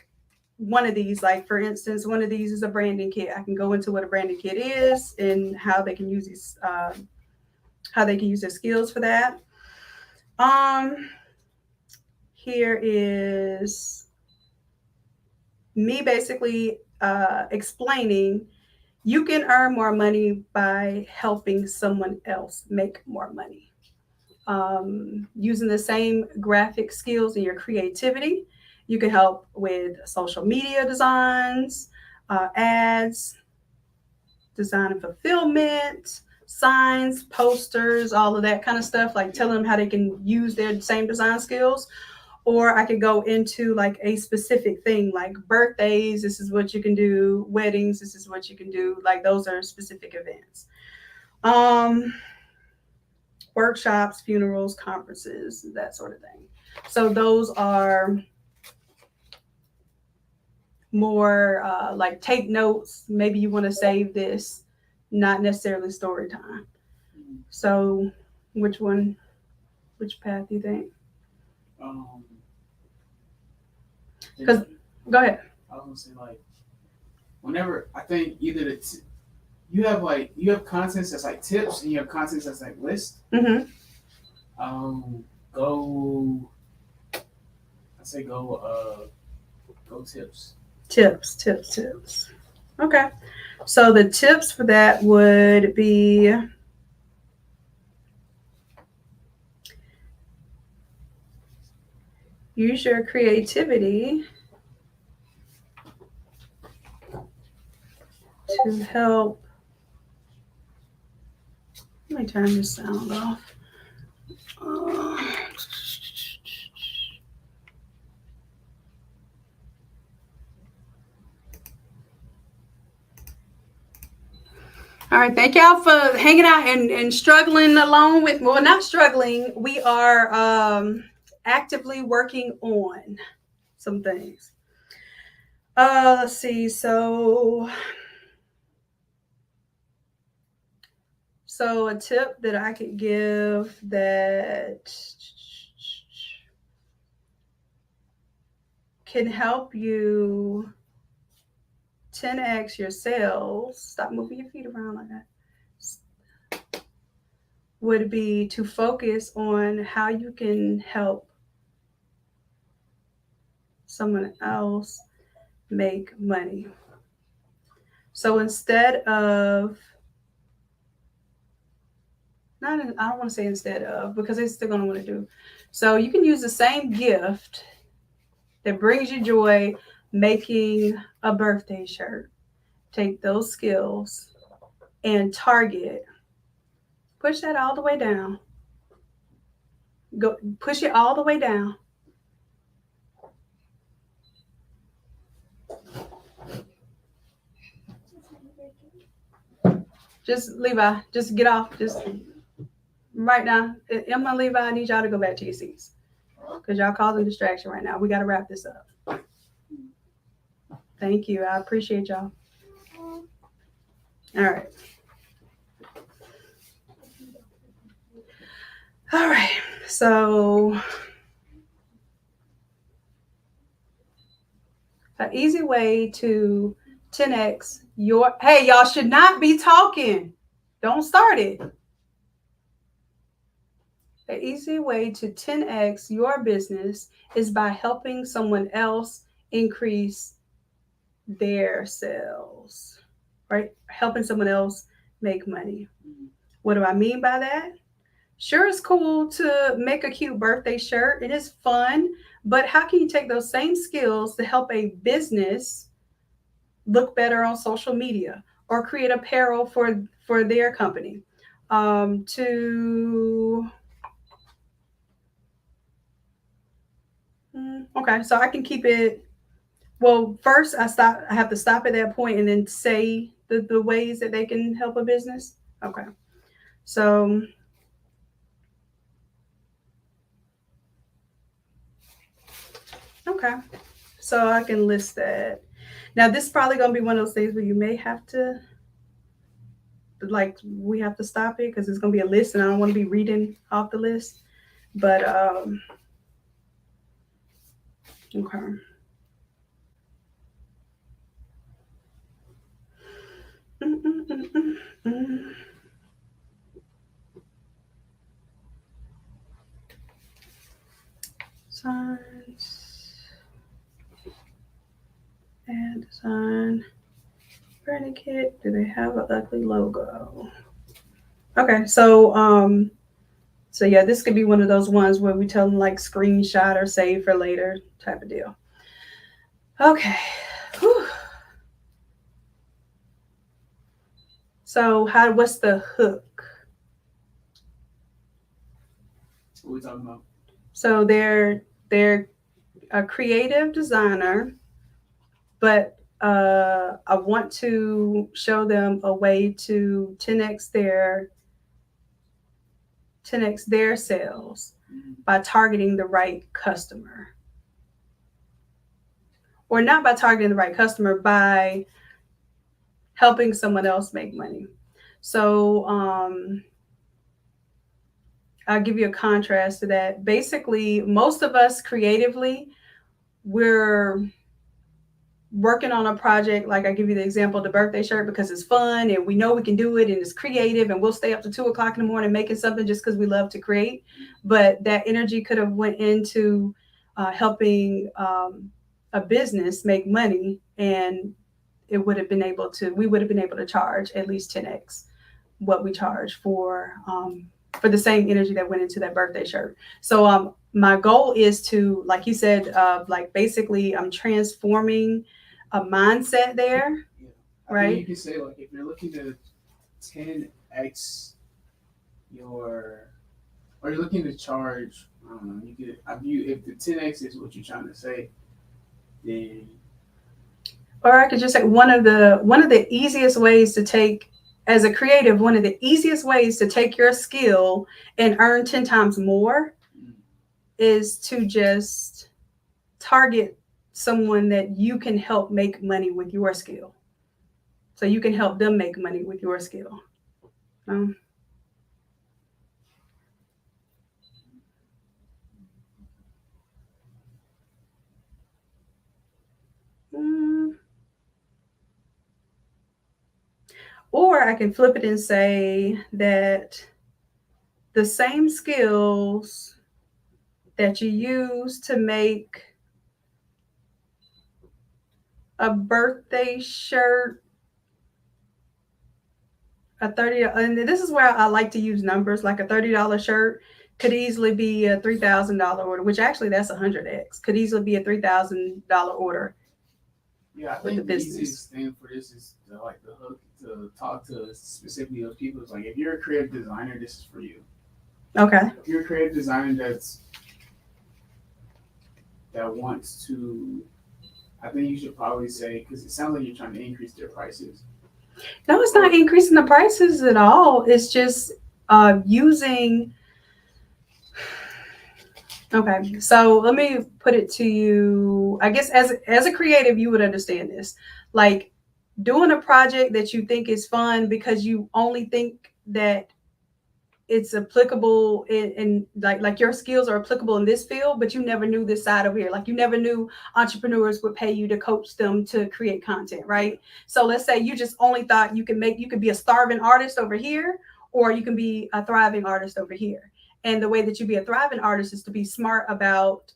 one of these, like for instance, one of these is a branding kit. I can go into what a branding kit is and how they can use these, how they can use their skills for that. Here is me basically explaining you can earn more money by helping someone else make more money. Using the same graphic skills and your creativity, you can help with social media designs, ads, design and fulfillment, signs, posters, all of that kind of stuff, like telling them how they can use their same design skills. Or I could go into like a specific thing, like birthdays, this is what you can do, weddings, this is what you can do. Like those are specific events. Workshops, funerals, conferences, that sort of thing. So those are more like take notes. Maybe you want to save this, not necessarily story time. So which path do you think? Because go ahead. I was gonna say like, whenever I think either you have contents that's like tips and you have contents that's like lists. Mm-hmm. Go tips. Tips. Okay. So the tips for that would be use your creativity to help. Let me turn this sound off. All right, thank y'all for hanging out and struggling along with, well, not struggling. We are actively working on some things. Let's see. So a tip that I could give that can help you 10x your sales, stop moving your feet around like that, would be to focus on how you can help someone else make money. So instead of, I don't want to say instead of, because they're still going to want to do. So you can use the same gift that brings you joy, making a birthday shirt. Take those skills and target. Push that all the way down. Go push it all the way down. Just Levi, just get off. Just right now. Emma and Levi, I need y'all to go back to your seats. Because y'all causing distraction right now. We got to wrap this up. Thank you. I appreciate y'all. All right. All right. So an easy way to 10x your, hey, y'all should not be talking. Don't start it. An easy way to 10x your business is by helping someone else increase their sales, right? Helping someone else make money. What do I mean by that? Sure, it's cool to make a cute birthday shirt. It is fun, but how can you take those same skills to help a business look better on social media or create apparel for their company? Okay, so I can keep it. Well, first I have to stop at that point and then say the ways that they can help a business. Okay. So okay. So I can list that. Now this is probably gonna be one of those things where you may have to we have to stop it because it's gonna be a list and I don't want to be reading off the list. But okay. Signs. Add design. Branding kit. Do they have an ugly logo? Okay, so yeah, this could be one of those ones where we tell them like screenshot or save for later type of deal. Okay. Whew. So So what's the hook? What are we talking about? So they're a creative designer, but I want to show them a way to 10x their sales by targeting the right customer. Or not by targeting the right customer, by helping someone else make money. So I'll give you a contrast to that. Basically, most of us creatively, we're working on a project. Like I give you the example of the birthday shirt because it's fun and we know we can do it and it's creative and we'll stay up to 2 o'clock in the morning making something just because we love to create. But that energy could have went into helping a business make money, and we would have been able to charge at least 10x what we charge for the same energy that went into that birthday shirt. So my goal is to, like you said, like basically I'm transforming a mindset there. Yeah. Right. You can say, like, if you're looking to 10x or you're looking to charge, you could, if the 10x is what you're trying to say, then. Or I could just say one of the easiest ways to take, as a creative, one of the easiest ways to take your skill and earn 10 times more is to just target someone that you can help make money with your skill. So you can help them make money with your skill. Or I can flip it and say that the same skills that you use to make a birthday shirt, and this is where I like to use numbers, like a $30 shirt could easily be a $3,000 order, which actually that's 100x, could easily be a $3,000 order. Yeah, I think the easiest thing for this is the hook to talk to specifically those people. It's like, if you're a creative designer, this is for you. Okay. If you're a creative designer that wants to, I think you should probably say, because it sounds like you're trying to increase their prices. No, it's not increasing the prices at all. It's just using. Okay, so let me put it to you. I guess as a creative, you would understand this. Like doing a project that you think is fun because you only think that it's applicable in like your skills are applicable in this field, but you never knew this side over here. Like you never knew entrepreneurs would pay you to coach them to create content, right? So let's say you just only thought you could be a starving artist over here, or you can be a thriving artist over here. And the way that you be a thriving artist is to be smart about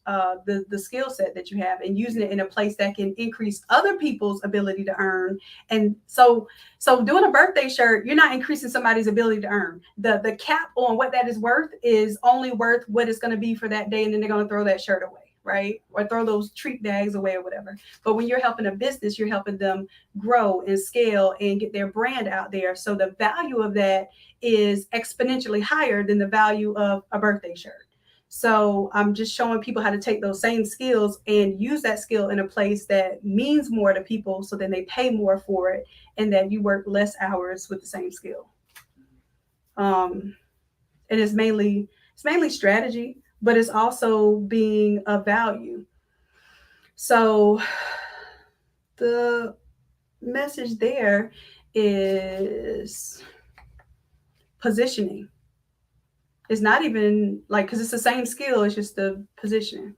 the skill set that you have and using it in a place that can increase other people's ability to earn. And so doing a birthday shirt, you're not increasing somebody's ability to earn. The cap on what that is worth is only worth what it's going to be for that day, and then they're going to throw that shirt away, right? Or throw those treat bags away or whatever. But when you're helping a business, you're helping them grow and scale and get their brand out there. So the value of that is exponentially higher than the value of a birthday shirt. So I'm just showing people how to take those same skills and use that skill in a place that means more to people, so then they pay more for it, and that you work less hours with the same skill. And it's mainly strategy, but it's also being of value. So the message there is positioning. It's not even like, because it's the same skill, it's just the positioning.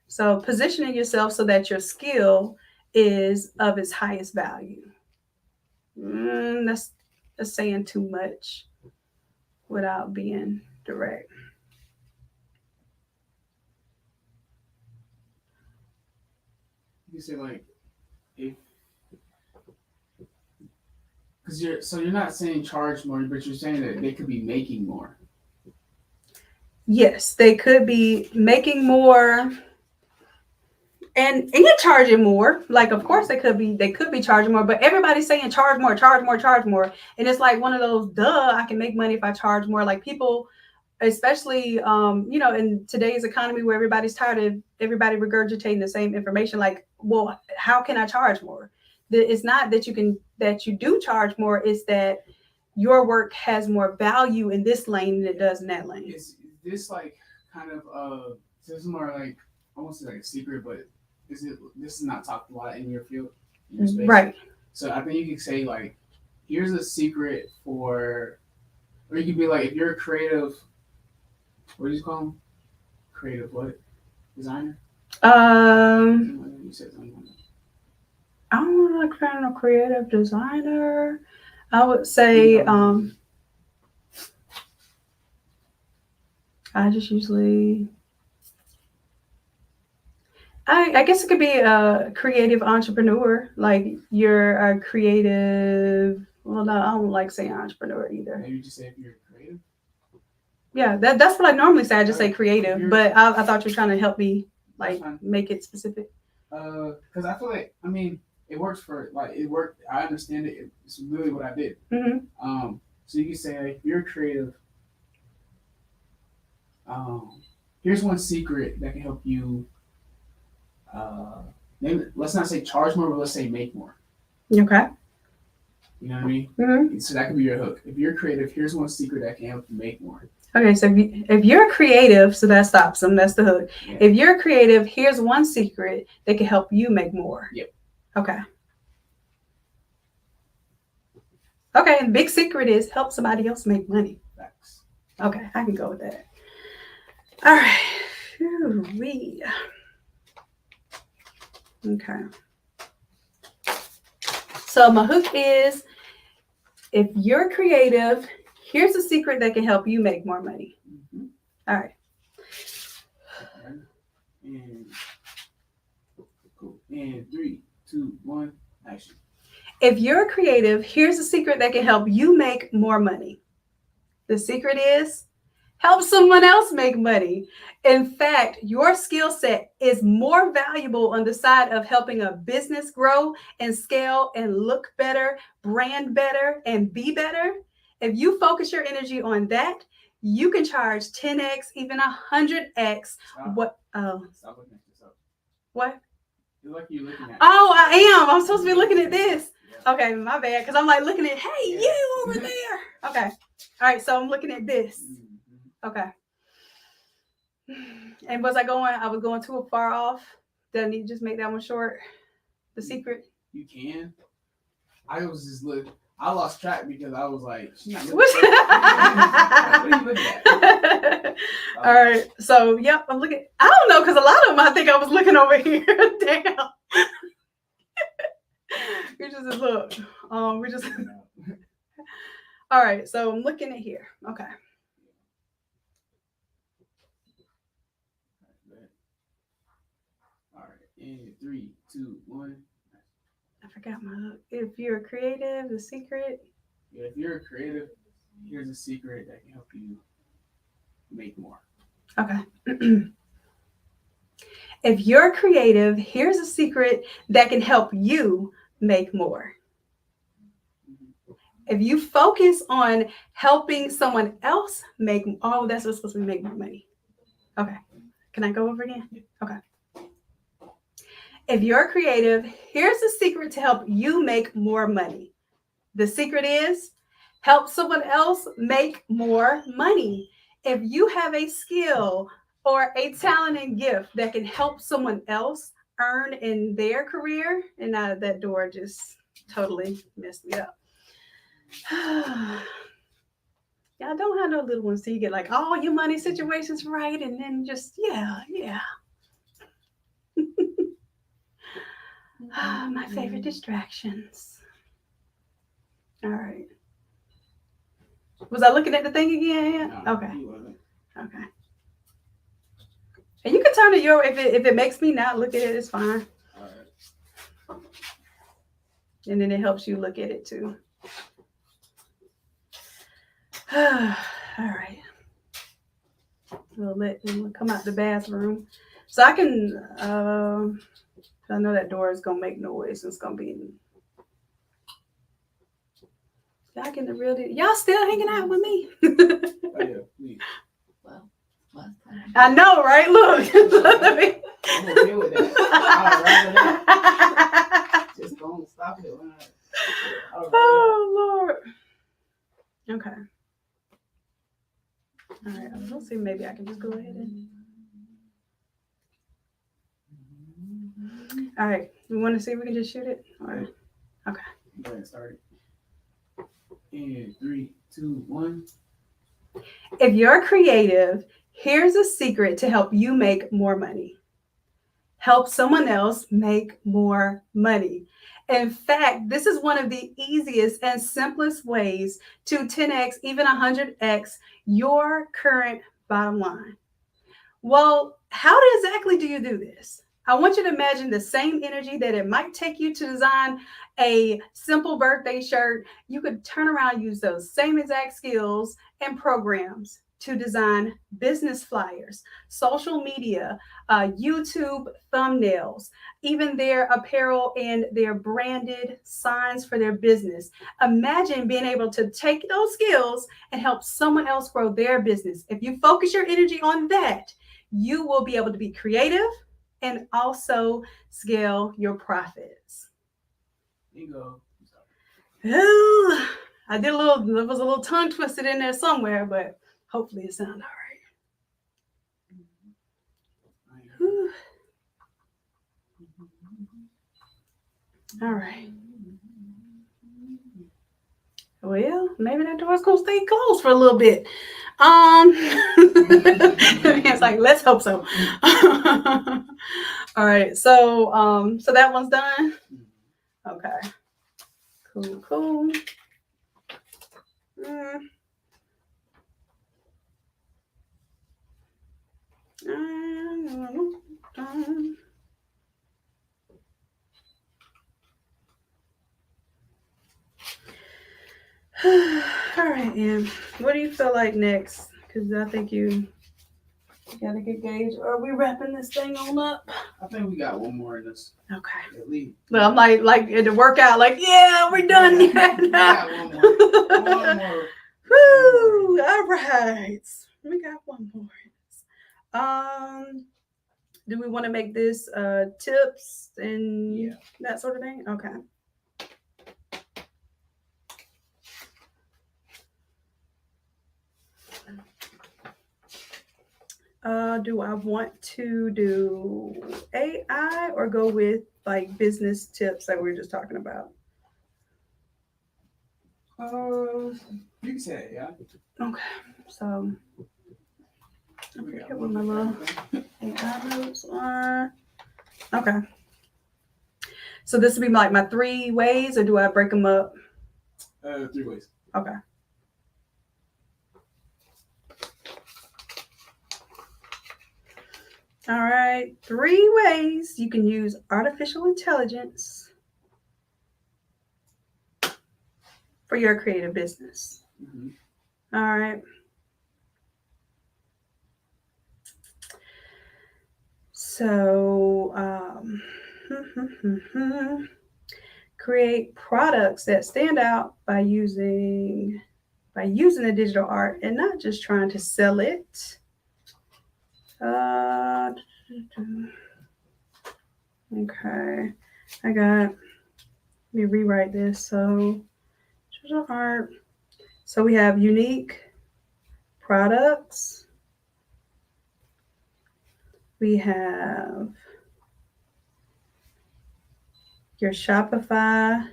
So positioning yourself so that your skill is of its highest value. That's saying too much without being direct. You say, like, if, because you're not saying charge more, but you're saying that they could be making more. Yes, they could be making more. and you're charging more. Like, of course they could be charging more, but everybody's saying charge more, charge more, charge more. And it's like one of those, I can make money if I charge more. Like people, especially in today's economy where everybody's tired of everybody regurgitating the same information, like, well, how can I charge more? It's not that you do charge more, it's that your work has more value in this lane than it does in that lane. Is this like kind of this is more like almost like a secret, but this is not talked a lot in your field, in your space. Right. So I think you could say like, here's a secret or you could be like, if you're a creative, what do you call them? Creative what? Designer? You said something like that. I'm not kind of creative designer. I would say I just usually I guess it could be a creative entrepreneur. Like you're a creative. Well, no, I don't like saying entrepreneur either. Maybe just say if you're creative. Yeah, that's what I normally say. I just say creative, but I thought you were trying to help me like make it specific. Because I feel like, I mean, it works for like it worked. I understand it. It's really what I did. Mm-hmm. So you can say like, if you're creative. Here's one secret that can help you. Let's not say charge more, but let's say make more. Okay. You know what I mean? Mm-hmm. So that could be your hook. If you're creative, here's one secret that can help you make more. Okay, so if you're creative, so that stops them. That's the hook. Yeah. If you're creative, here's one secret that can help you make more. Yep. Okay. Okay, and the big secret is help somebody else make money. Facts. Okay, I can go with that. All right. Whew-wee. Okay. So my hook is, if you're creative, here's a secret that can help you make more money. Mm-hmm. All right. And cool. And 3, 2, 1, action. If you're creative, here's a secret that can help you make more money. The secret is help someone else make money. In fact, your skill set is more valuable on the side of helping a business grow and scale and look better, brand better, and be better. If you focus your energy on that, you can charge 10x, even 100x. Stop. What? Stop looking at yourself. What? You're like you're looking at. Oh, I am. I'm supposed to be looking at this. Yeah. Okay, my bad. Because I'm like looking at, hey, you over there. Okay. All right, so I'm looking at this. Okay. And was I was going too far off? Did I need to just make that one short? The secret? You can. I was just I lost track because I was like, she's not looking what are you looking at? All right. So, yep, I'm looking. I don't know, because a lot of them, I think I was looking over here. Damn. We just look. We just. All right. So I'm looking at here. Okay. All right. And 3, 2, 1. I forgot my hook. If you're creative, the secret. Yeah, if you're creative, here's a secret that can help you make more. Okay. If you're creative, here's a secret that can help you make more. If you focus on helping someone else make, that's what's supposed to be make more money. Okay. Can I go over again? Okay. If you're creative, here's a secret to help you make more money. The secret is help someone else make more money. If you have a skill or a talent and gift that can help someone else earn in their career, and that door just totally messed me up. Y'all don't have no little ones, so you get like all your money situations right, and then just yeah. My favorite distractions. All right. Was I looking at the thing again? No, Okay. Okay. And you can turn it if it makes me not look at it, it's fine. All right. And then it helps you look at it too. All right. We'll come out the bathroom. So I can I know that door is gonna make noise. It's gonna be. Y'all getting the real deal. Y'all still hanging out with me? Oh, yeah, please. Well, last time. I know, right? Look. I'm okay with that. I'd rather that. Just don't stop it. Oh Lord. Okay. All right. Let's see. Maybe I can just go ahead and. All right. We want to see if we can just shoot it. All right. Okay. Go ahead, start it. And 3, 2, 1. If you're creative, here's a secret to help you make more money. Help someone else make more money. In fact, this is one of the easiest and simplest ways to 10x, even 100x your current bottom line. Well, how exactly do you do this? I want you to imagine the same energy that it might take you to design a simple birthday shirt. You could turn around and use those same exact skills and programs to design business flyers, social media, YouTube thumbnails, even their apparel and their branded signs for their business. Imagine being able to take those skills and help someone else grow their business. If you focus your energy on that, you will be able to be creative and also scale your profits. There you go. Ooh, I did there was a little tongue twisted in there somewhere, but hopefully it sounded all right. All right. Well, maybe that door's gonna stay closed for a little bit. It's like, let's hope so. All right, so that one's done. Okay, cool. All right, Em. What do you feel like next? Because I think you got a good gauge. Are we wrapping this thing on up? I think we got one more in this. Okay. At least. Well, I'm like at the workout, like, yeah, we're done. We got one more. One more. Woo! All right. We got one more. Do we want to make this tips and that sort of thing? Okay. Do I want to do AI or go with like business tips that we were just talking about? You can say it, yeah. Okay, so I forget what my little AI notes are. Okay, so this would be like my 3 ways, or do I break them up? 3 ways. Okay. All right, 3 ways you can use artificial intelligence for your creative business. Mm-hmm. All right. So, create products that stand out by using the digital art and not just trying to sell it. Okay, let me rewrite this. So, digital art. So we have unique products. We have your Shopify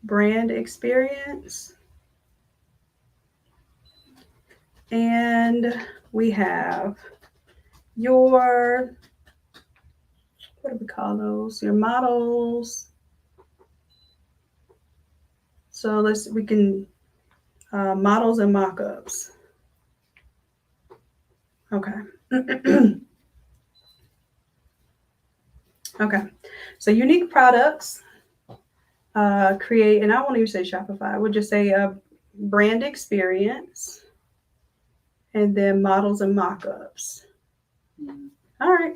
brand experience. And we have your, what do we call those? Your models. So we can, models and mock-ups. Okay. Okay. So unique products, create, and I won't even say Shopify. We'll just say a brand experience, and then models and mock-ups. All right.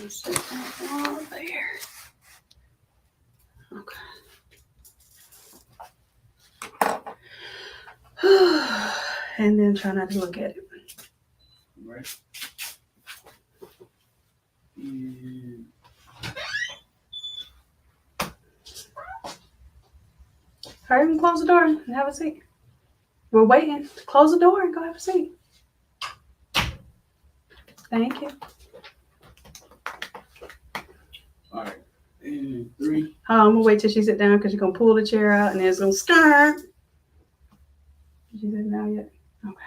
Set that all there. Okay. And then try not to look at it. Right. And Hurry and close the door and have a seat. We're waiting. Close the door and go have a seat. Thank you. all right. And 3. I'm gonna wait till she sit down because you're gonna pull the chair out and then it's gonna start. Did you sit down yet? Okay.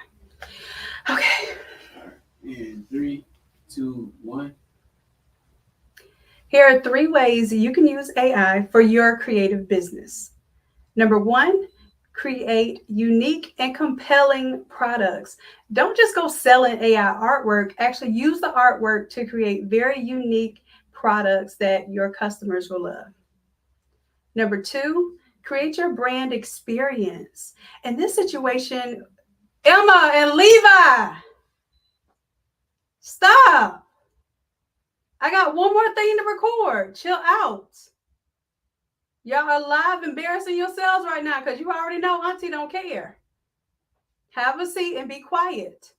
Okay. All right. And 3, 2, 1. Here are 3 ways you can use AI for your creative business. Number 1, create unique and compelling products. Don't just go selling AI artwork. Actually, use the artwork to create very unique products that your customers will love. Number 2, create your brand experience. In this situation, Emma and Levi, stop. I got one more thing to record. Chill out. Y'all are live embarrassing yourselves right now because you already know Auntie don't care. Have a seat and be quiet.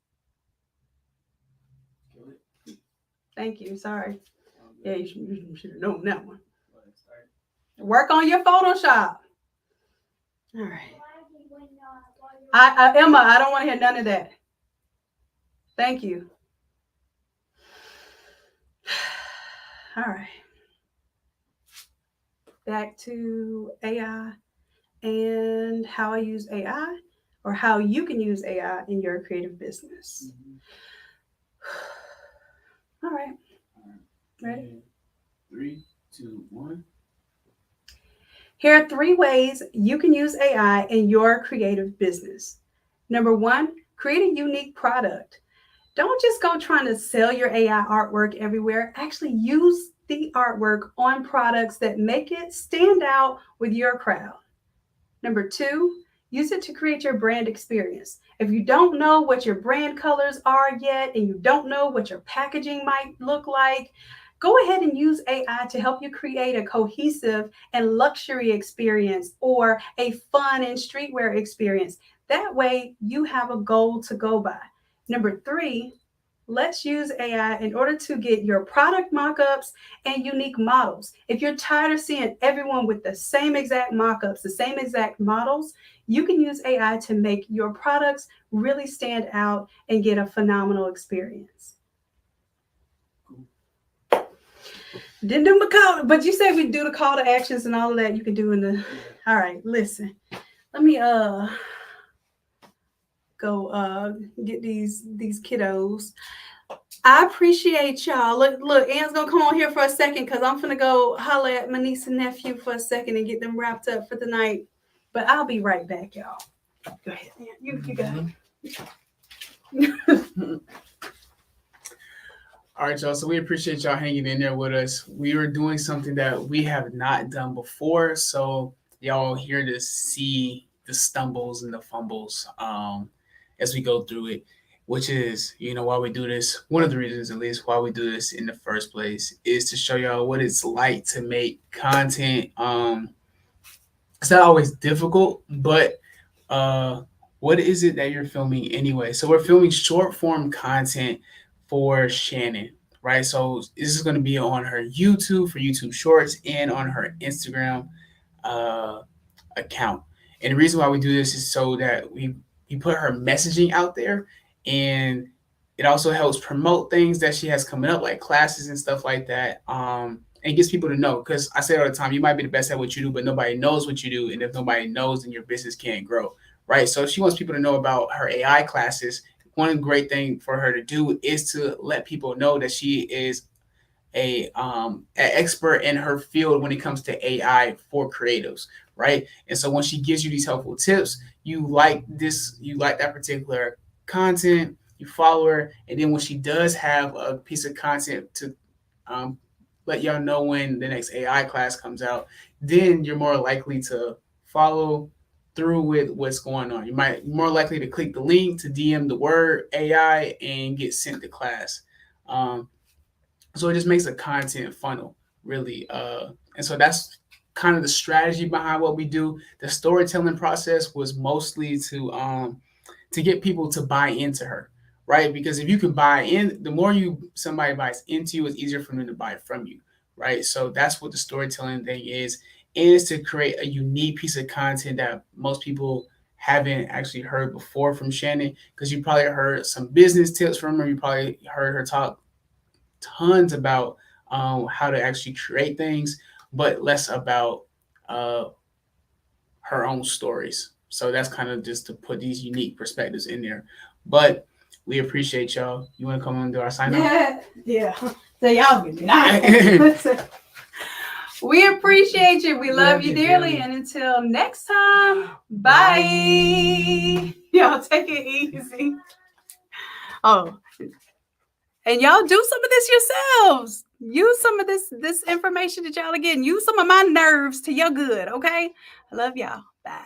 Thank you. Sorry. Yeah, you should have known that one. Work on your Photoshop. All right. Emma, I don't want to hear none of that. Thank you. All right. Back to AI and how I use AI or how you can use AI in your creative business. All right. Ready? 3, 2, 1. Here are 3 ways you can use AI in your creative business. Number 1, create a unique product. Don't just go trying to sell your AI artwork everywhere. Actually use the artwork on products that make it stand out with your crowd. Number 2, use it to create your brand experience. If you don't know what your brand colors are yet and you don't know what your packaging might look like, go ahead and use AI to help you create a cohesive and luxury experience or a fun and streetwear experience. That way you have a goal to go by. Number 3, let's use AI in order to get your product mock-ups and unique models. If you're tired of seeing everyone with the same exact mock-ups, the same exact models, you can use AI to make your products really stand out and get a phenomenal experience. Didn't do my call, but you said we do the call to actions and all of that you can do in the. All right, listen. Let me go get these kiddos. I appreciate y'all. Look, Ann's gonna come on here for a second because I'm gonna go holler at my niece and nephew for a second and get them wrapped up for the night. But I'll be right back, y'all. Go ahead, Ann. You got it. All right, y'all. So we appreciate y'all hanging in there with us. We are doing something that we have not done before. So y'all here to see the stumbles and the fumbles as we go through it, which is, why we do this. One of the reasons, at least, why we do this in the first place is to show y'all what it's like to make content. It's not always difficult, but what is it that you're filming anyway? So we're filming short form content for Shanon, right? So this is going to be on her YouTube for YouTube Shorts and on her Instagram account. And the reason why we do this is so that we put her messaging out there, and it also helps promote things that she has coming up, like classes and stuff like that. And gets people to know, because I say all the time, you might be the best at what you do, but nobody knows what you do. And if nobody knows, then your business can't grow, right? So she wants people to know about her AI classes. One great thing for her to do is to let people know that she is an expert in her field when it comes to AI for creatives, right? And so when she gives you these helpful tips, you like that particular content, you follow her, and then when she does have a piece of content to let y'all know when the next AI class comes out, then you're more likely to follow, through with what's going on. You might be more likely to click the link to DM the word AI and get sent to class. Um, so it just makes a content funnel, really. And so that's kind of the strategy behind what we do. The storytelling process was mostly to get people to buy into her, right? Because if you can buy in, the more somebody buys into you, it's easier for them to buy from you, right? So that's what the storytelling thing is to create a unique piece of content that most people haven't actually heard before from Shannon, because you probably heard some business tips from her. You probably heard her talk tons about how to actually create things, but less about uh, her own stories. So that's kind of just to put these unique perspectives in there. But we appreciate y'all. You want to come and do our sign off? Yeah. So y'all be nice. We appreciate you. We love you dearly. And until next time, bye. Y'all take it easy. Oh, and y'all do some of this yourselves. Use some of this information that y'all are getting. Use some of my nerves to your good, okay? I love y'all. Bye.